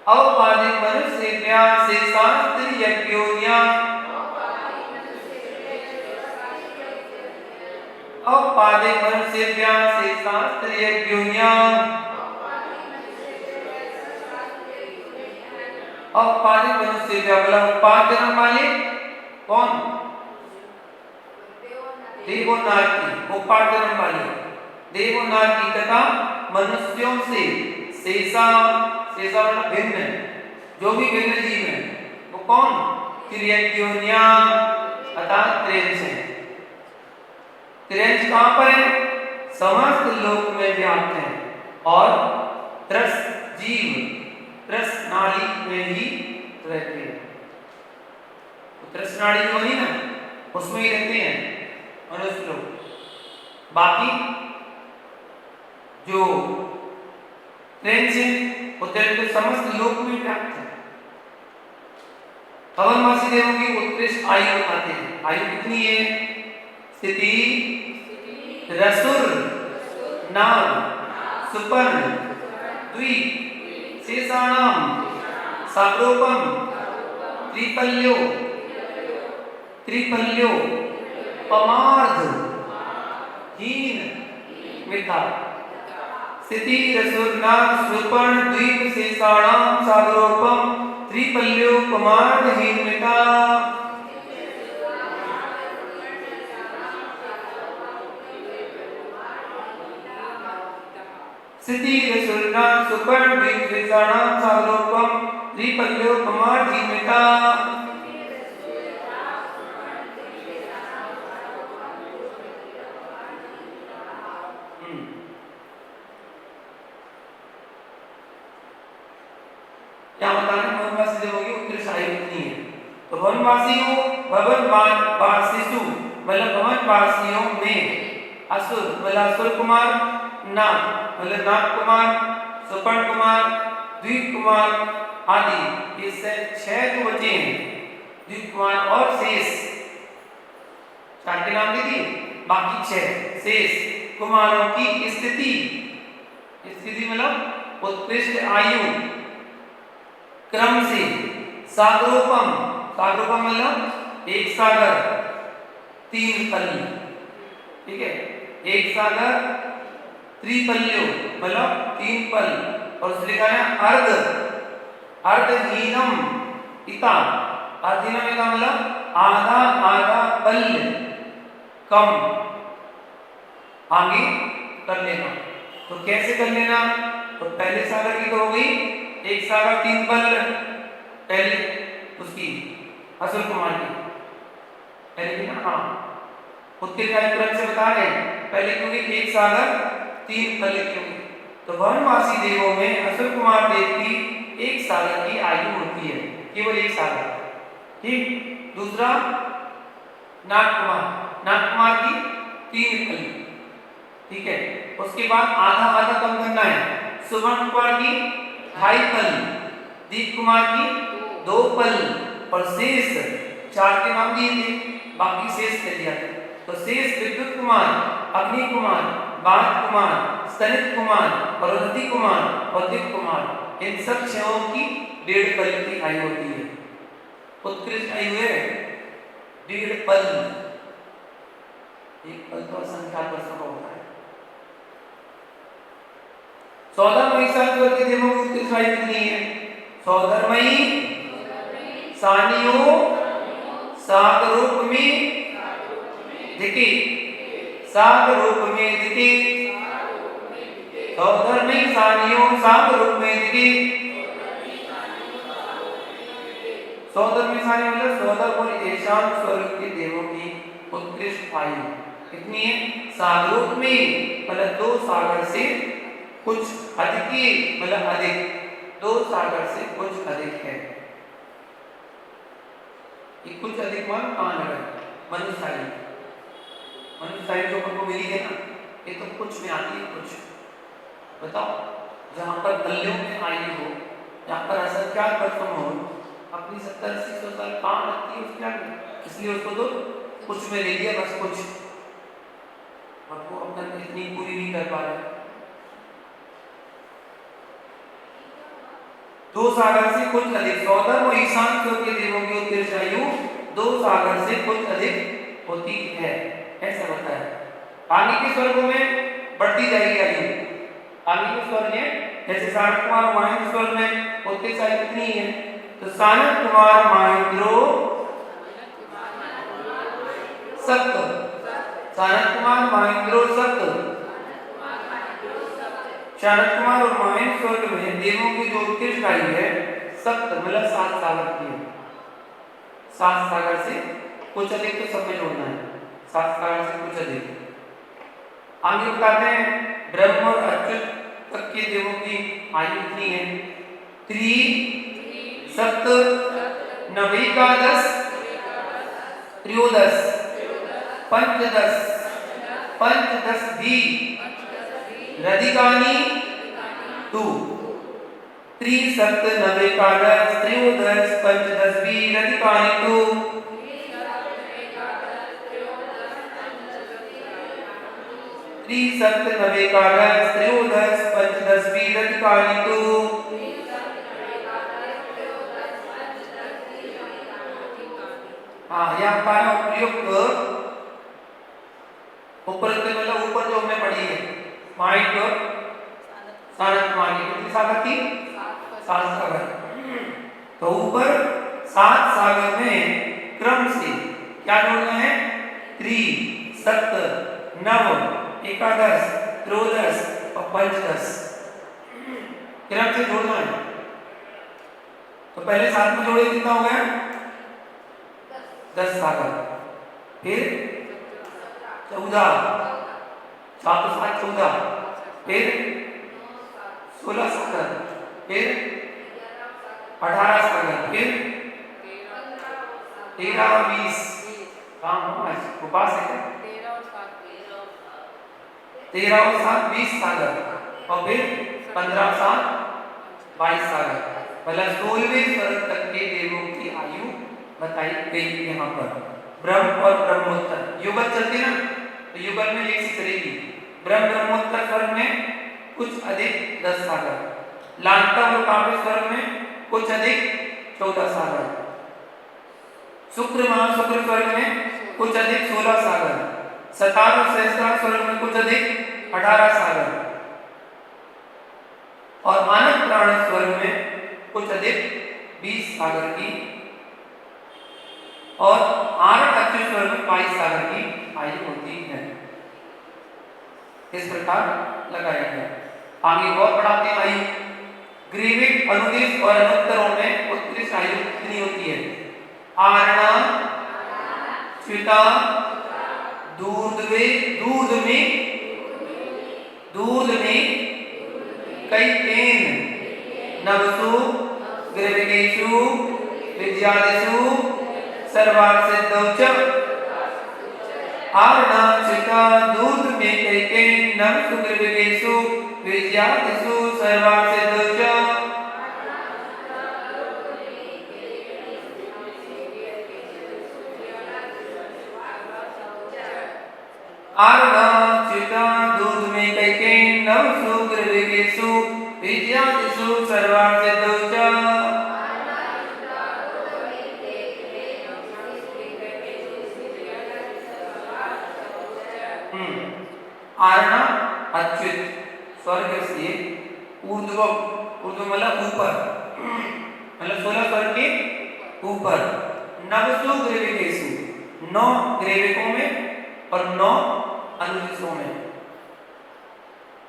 औपचारिक मनुष्येभ्यः शेषास् तिर्यज्ञोनिया, औपचारिक मनुष्येभ्यः शेषास् तिर्यज्ञोनिया, औपचारिक मनुष्येभ्यः मतलब उत्पाद जन्म वाले कौन, देवोनार्की, उपपाद जन्म वाले देवोनार्की तथा मनुष्यों से शेषा, शेषा मतलब भिन्न, जो भी भिन्न जीव है वो कौन, तिर्यज्ञोनिया अर्थात 23 है। 23 कहां पर है, समस्त लोक में व्याप्त है, और 10 जीव 10 नाड़ी में ही रहते हैं। तो 10 नाड़ी जो है ना उसमें ही रहते हैं मनुष्य लोग। बाकी जो 23 है वो 23 समस्त लोक में व्याप्त है। हवनवासी देवों की उत्कृष्ट आयु बताते हैं। आयु कितनी है, स्थिति, रसुर, नाग, सुपर्ण, द्वीप, शेषाणाम, साग्रोपम, त्रिपल्यो, त्रिपल्यो, पमार्ध, हीन, मिथा, स्थिति, रसुर, नाग, सुपर्ण, द्वीप, शेषाणाम, साग्रोपम, त्रिपल्यो, पमार्ध, हीन, मिथा। स्थिति, रसुर, नाग, सुपर्ण, द्वीप, शेषाणाम, साग्रोपम, त्रिपल्यो, पमार्ध, हीन, मिथा। क्या बताना है, वनवासी देवों की उत्कृष्ट आयु कितनी है। तो वनवासियों वनवासिसु मतलब वनवासियों में असुर मतलब असुर कुमार, नाग मतलब नाग कुमार, सुपर्ण कुमार, द्वीप कुमार आदि, ये 6 जो बचे हैं, द्वीप कुमार और शेष, 4 के नाम दे दिए, बाकी 6 शेष कुमारों की स्थिति, स्थिति मतलब उत्कृष्ट आयु क्रम से, साग्रोपम, साग्रोपम मतलब एक सागर तीन पल, ठीक है, एक सागर त्रिपल्यो मतलब तीन पल, और उसने लिखा है अर्ध अर्धहीनम इता, अर्धहीनम इता मतलब आधा आधा पल कम आगे कर लेना। तो कैसे कर लेना, तो पहले सागर की तो हो गई, एक सागर तीन पल पहले उसकी असल कुमार की पहले की ना, हाँ उत्तर क्रम से बता रहे पहले क्योंकि एक सागर तीन पल क्यों, तो वनवासी देवों में असल कुमार देव की एक सागर की आयु होती है, केवल एक सागर, ठीक। दूसरा नागकुमार की तीन पल, ठीक है। उसके बाद आधा आधा कम करना है, सुवर्ण कुमार की 2.5 पल, दीप कुमार की 2 पल, और शेष 4 के नाम दिए थे, बाकी शेष कह दिया। तो शेष विद्युत कुमार, अग्नि कुमार, बात कुमार, स्तनित कुमार, अरुंधति कुमार और दीप कुमार, इन सब छहों की 1.5 पल की आयु होती है। उत्कृष्ट आयु है 1.5 पल, एक पल तो असंख्यात वर्षों का होता है। 14 मई साल के देवों की उत्कृष्ट आयु कितनी है, 14 मई सानियो सागरूप में दिखे, सागरूप में दिखे, 14 मई सानियो सागरूप में दिखे, 14 में सानियो मतलब 14 और ईशान स्वरूप के देवों की उत्कृष्ट आयु कितनी है, सागरूप में मतलब 2 सागर से कुछ अधिक मतलब अधिक, 2 सागर से कुछ अधिक है। ये कुछ अधिक मान कहाँ लगा, मनुष्य जो हमको मिली है ना, ये तो कुछ में आती है, कुछ बताओ, जहाँ पर कल्यों में आयु हो, जहाँ पर असंख्यात वर्षों हो, अपनी 70-80 साल कहाँ लगती है उसके आगे, इसलिए उसको तो कुछ में ले लिया बस, कुछ आपको अपना इतनी पूरी नहीं कर पा रहे। 2 सागर से कुछ अधिक, 14 और ईशान स्वरूप के देवों की उत्कृष्ट आयु 2 सागर से कुछ अधिक होती है, ऐसा बताया। आगे के स्वर्गों में बढ़ती जाएगी आयु, आगे के स्वर्ग में जैसे सानक कुमार महेंद्र स्वर्ग में उत्कृष्ट आयु कितनी है, तो सानक कुमार महेंद्रो सप्त, सानक कुमार महेंद्रो सप्त, सानक कुमार और महेंद्र स्वर्ग में देवों की जो उत्कृष्ट आयु है सप्त मतलब 7 सागर की है, 7 सागर से कुछ अधिक, तो सब में जोड़ना है, 7 सागर से कुछ अधिक। आगे बताते हैं ब्रह्म और अच्युत तक के देवों की आयु कितनी है, 3 सप्त नवेकादश त्रयोदश पंचदश पंचदश भी रधिकानी 2, 3 सप्त नवेकादश त्रयोदश पंचदश भी रधिकानी 2, 3 सप्त नवेकादश त्रयोदश पंचदश भी रधिकानी 2। हाँ, यहाँ पर उपयुक्त ऊपर मतलब ऊपर जो हमने पढ़ी है माइक और सानक कुमार की कितनी सागर थी, 7 सागर, तो ऊपर 7 सागर में क्रम से क्या जोड़ना है, 3 सप्त नव एकादश त्रयोदश और पंचदश क्रम से जोड़ना है। तो पहले 7 में जोड़े कितना हो गया, 10 सागर, फिर 14, 7 और 7 14, फिर 16 सागर, फिर 18 सागर, फिर 13 और 20, काम उपास है, 13 और 7 20 सागर, और फिर 15 और 7 22 सागर, मतलब 16वें स्वर्ग तक के देवों की आयु बताई गई यहाँ पर। ब्रह्म और ब्रह्मोत्तर युगल चलते ना, तो युगल में एक सी चलेगी, ब्रह्म ब्रह्मोत्तर स्वर्ग में कुछ अधिक 10 सागर, लांता और काव्य स्वर्ग में कुछ अधिक 14 सागर, शुक्र महाशुक्र स्वर्ग में कुछ अधिक 16 सागर, सतार और सहस्त्रार स्वर्ग में कुछ अधिक 18 सागर, और मानव प्राण स्वर्ग में कुछ अधिक 20 सागर की, और आरण अच्युत स्वर्ग में 22 सागर की आयु होती है। इस प्रकार लगाया गया। आगे और बढ़ाते हैं आयु। ग्रीविक, अनुदिश और अनुत्तरों में उत्कृष्ट आयु कितनी होती है? आरणा, च्युता, दूध में कैकेन, नवसु, ग्रीविकेषु, विद्यादिषु, सर्वार्थ आरणा, च्युता, दूध में कैकेन, नवसु, ग्रीविकेषु, विद्यादिषु, सर्वार्थ आरणा, च्युता, दूध में कैकेन, नवसु, ग्रीविकेषु, विद्यादिषु, सर्वार्थ आरणा अच्युत स्वर्ग से ऊर्ध्व, मतलब ऊपर, मतलब 16 स्वर्ग के ऊपर, नवसु ग्रीविकेषु 9 ग्रीविकों में और 9 अनुदिशों में,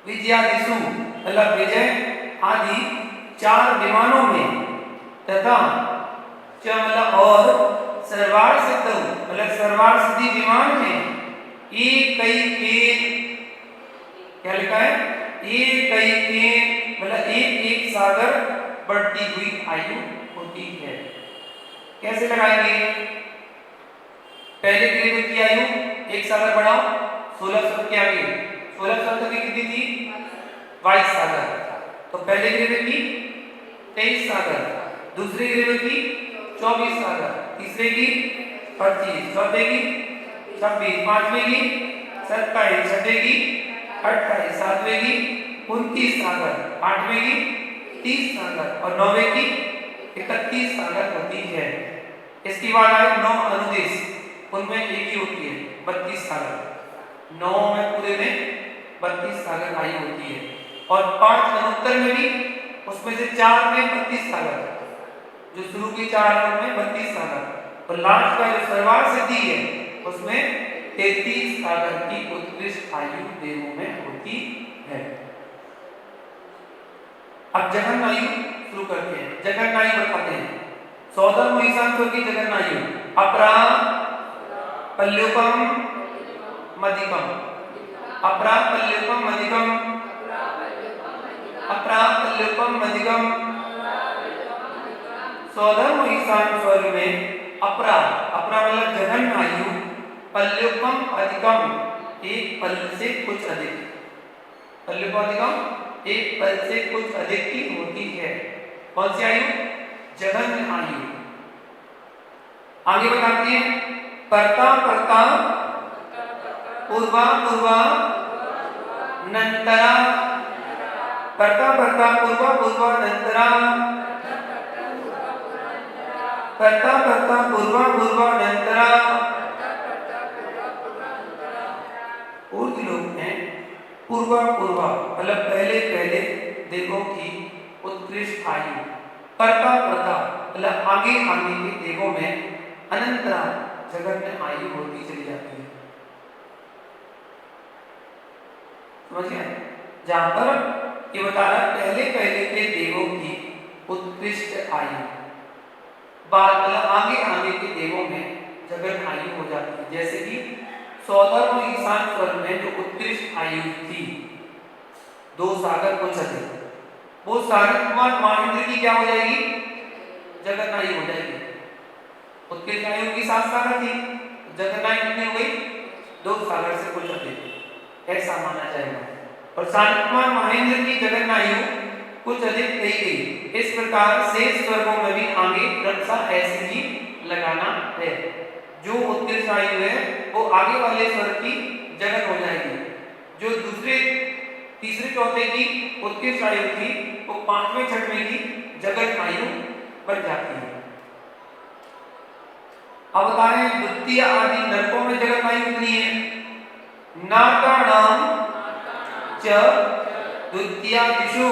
विद्यादिषु मतलब विजय आदि 4 विमानों में, तथा मतलब और सर्वार्थ सिद्ध मतलब सर्वार्थ सिद्धि विमान में एक कई के, क्या लिखा है? एक कई के मतलब एक सागर बढ़ती हुई आयु होती है। कैसे लगाएंगे? पहले ग्रीविक की आयु 1 सागर बढ़ाओ, 16 स्वर्ग के आगे 16 स्वर्ग की कितनी थी? 22 सागर। तो पहले ग्रीविक की 23 सागर, दूसरे ग्रीविक की 24 सागर, तीसरे की 25, चौथे की 26, पांचवे की 27, छठे की 28, सातवें की 29 सागर, आठवें की 30 सागर और नौवें की 31 सागर होती है। इसके बाद आए 9 अनुदेश, उनमें एक ही होती है 32 सागर। 9 में पूरे में 32 सागर आयु होती है, और 5 अनुत्तर में भी, उसमें से 4 में 32 सागर, जो शुरू के 4 में 32 सागर, और लास्ट का जो सर्वार्थ सिद्धि है उसमें 33 सागर की उत्कृष्ट आयु देवों में होती है। अब जघन आयु शुरू करते हैं। जघन आयु बताते हैं। 14 ईशान की जघन आयु अपरा, पल्युपम, मधिकम, अपरा, पल्युपम, मधिकम, अपरा, पल्युपम, मधिकम। 14 ईशान स्वर्ग में अपरा, अपरा मतलब जघन आयु, पल्युपम अधिकम, एक पल से कुछ अधिक, पल्युपम अधिकम एक पल से कुछ अधिक की होती है। कौन सी आयु? जघन आयु। आगे बताते हैं परता, परता, पूर्वा, पूर्वा, नंतरा, परता, परता, पूर्वा, पूर्वा, नंतरा, परता, परता, पूर्वा, पूर्वा, नंतरा। पूर्व लोग हैं पूर्वा, पूर्वा मतलब पहले पहले देवों की उत्कृष्ट आयु, परता, परता मतलब आगे आगे के देवों में अनंतरा जगत में आयु होती चली जाती है। समझ गए? जहां पर ये बता रहा पहले पहले के देवों की उत्कृष्ट आयु, बाद मतलब आगे आगे के देवों में जगत आयु हो जाती है। जैसे कि 14 ईशान स्वर्ग में जो उत्कृष्ट आयु थी 2 सागर कुछ अधिक, वो सागर कुमार महेंद्र की क्या हो जाएगी? जगत आयु हो जाएगी। उत्कृष्ट आयु की 7 सागर थी, जगत आयु कितनी हो गई? 2 सागर से कुछ अधिक, ऐसा माना जाएगा। और सागर कुमार महेंद्र की जगत आयु कुछ अधिक कही गई। इस प्रकार शेष स्वर्गों में भी आगे क्रमशः ऐसे ही लगाना है। जो उत्कृष्ट आयु है वो आगे वाले स्वर्ग की जगत हो जाएगी, जो दूसरे तीसरे चौथे की उत्कृष्ट आयु थी वो 5वें 6वें की जगत आयु बन जाती है। अब बता रहे हैं द्वितीय आदि नरकों में जगत आयु कितनी है? नागाणाम च द्वितीयादिषु,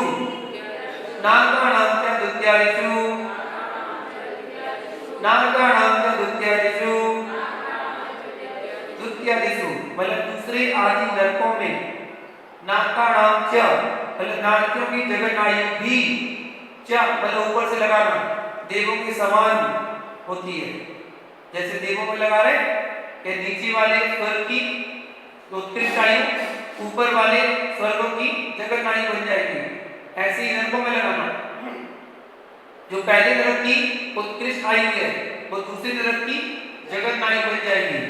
नागाणाम च द्वितीयादिषु, नागाणाम च द्वितीयादिषु, द्वितीयादिषु मतलब दूसरे आदि नरकों में, नागाणाम च मतलब नारकियों की जगत आयु भी, च मतलब ऊपर से लगाना, देवों के समान होती है। जैसे देवों में लगा रहे कि नीचे वाले स्वर्ग की उत्कृष्ट आयु ऊपर वाले स्वर्गों की जगत आयु बन जाएगी, ऐसे ही नरकों में लगाना। जो पहले नरक की उत्कृष्ट आयु है वो दूसरे नरक की जगत आयु बन जाएगी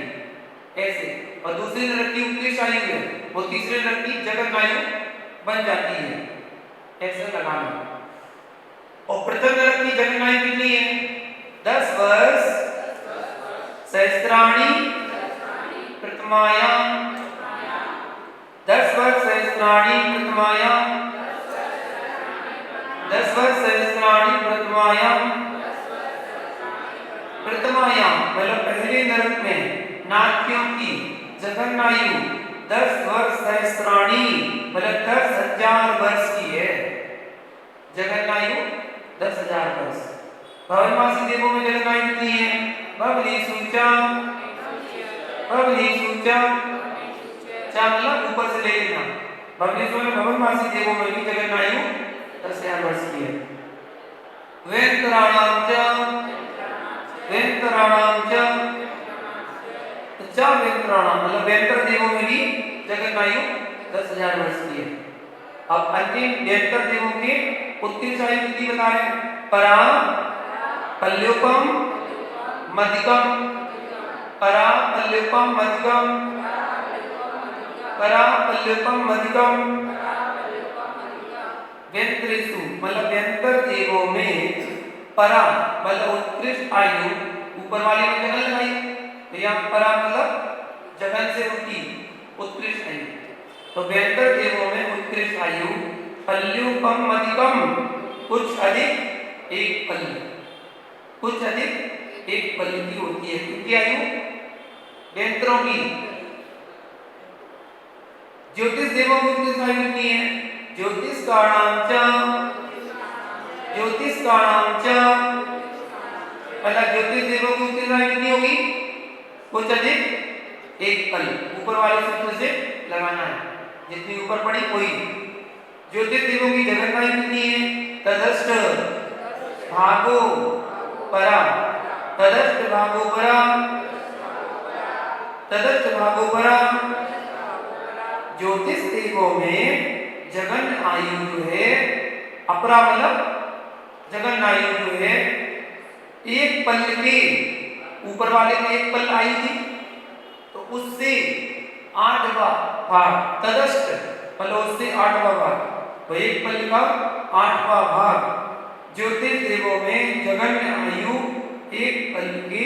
ऐसे, और दूसरे नरक की उत्कृष्ट आयु है वो तीसरे नरक की जगत आयु बन जाती है, ऐसे लगाना। और प्रथम नरक की जगत आयु कितनी है? 10 वर्ष सहस्त्राणि प्रथमायां, 10 वर्ष सहस्त्राणि प्रथमायां, 10 वर्ष सहस्त्राणि प्रथमायां, प्रथमायां मतलब पहले नरक में नारकियों की जगत आयु 10 वर्ष सहस्त्राणि मतलब 10,000 वर्ष की है, जगत आयु 10,000 वर्ष। भवनवासी देवों में जगत आयु कितनी है? भवनी सूचा, भवनी सूचा, चा मतलब ऊपर से ले लेना, भवनेश्वर में भवनवासी देवों में भी जगत आयु 10,000 वर्ष की है। वेंतराणाम च, वेंतराणाम च, चा वेंतराणाम मतलब वेंतर देवों में भी जगत आयु 10,000 वर्ष की है। अब अंतिम वेंतर देवों के उत्कृष्ट आयु कितनी बता रहे हैं? परा पल्योपम मधिकम, परा पल्योपम मधिकम, परा पल्योपम मधिकम, व्यंतरेषु मतलब व्यंतर देवों में परा मतलब उत्कृष्ट आयु, ऊपर वाले में जगन लगाई तो यहाँ परा मतलब जगन से उठी उत्कृष्ट आयु, तो व्यंतर देवों में उत्कृष्ट आयु पल्योपम मधिकम कुछ अधिक एक पल्य, कुछ अधिक एक पल्य की होती है। कितनी आयु व्यंतरों की? ज्योतिष देवों की उत्कृष्ट आयु कितनी है? ज्योतिष काणाम च, ज्योतिष काणाम च मतलब ज्योतिष देवों की उत्कृष्ट आयु कितनी होगी? कुछ अधिक एक पल, ऊपर वाले सूत्र से लगाना है, जितनी ऊपर पड़ी कोई। ज्योतिष देवों की जगत आयु कितनी है? तदष्ट भागो परा, तदष्ट भागो परा, तदष्ट भागो परा। ज्योतिष देवों में जगन आयु जो है अपरा मतलब जगन आयु जो है एक पल के, ऊपर वाले में एक पल आयु थी तो उससे 8वां भाग, तदष्ट मतलब उससे 8वां भाग, तो एक पल का 8वां भाग ज्योतिष देवों में जगन आयु एक पल के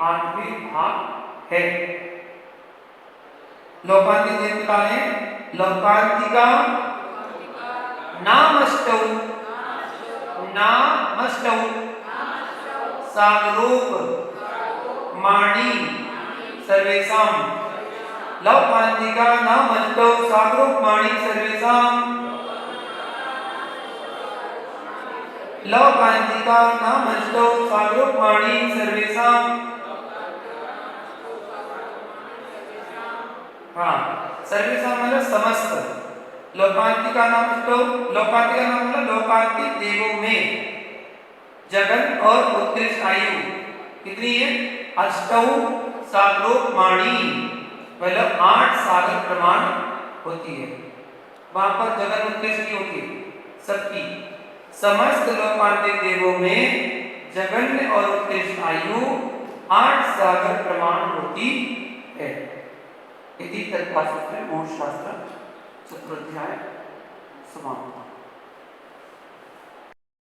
8वें भाग है। लोकांतिक देवता है लोकांतिका नामष्टौ, नामष्टौ सागरोप माणी सर्वेषां, लोकांतिका नामष्टौ सागरोप माणी सर्वेषां, लोकांतिका नामष्टौ सागरोप माणी सर्वेषां। हाँ सर्वेषां मतलब समस्त, लोकांतिका नामष्टौ, लोकांतिका नाम मतलब लोकांतिक देवों में जगन और उत्कृष्ट आयु कितनी है? अष्टौ सागरोप माणी मतलब 8 सागर प्रमाण होती है, वहां पर जगन उत्कृष्ट नहीं होती सबकी, समस्त लोकांतिक देवों में जगन और उत्कृष्ट आयु 8 सागर प्रमाण होती है। इति तत्पासूत्र मोक्ष शास्त्र 4 अध्याय समाप्त।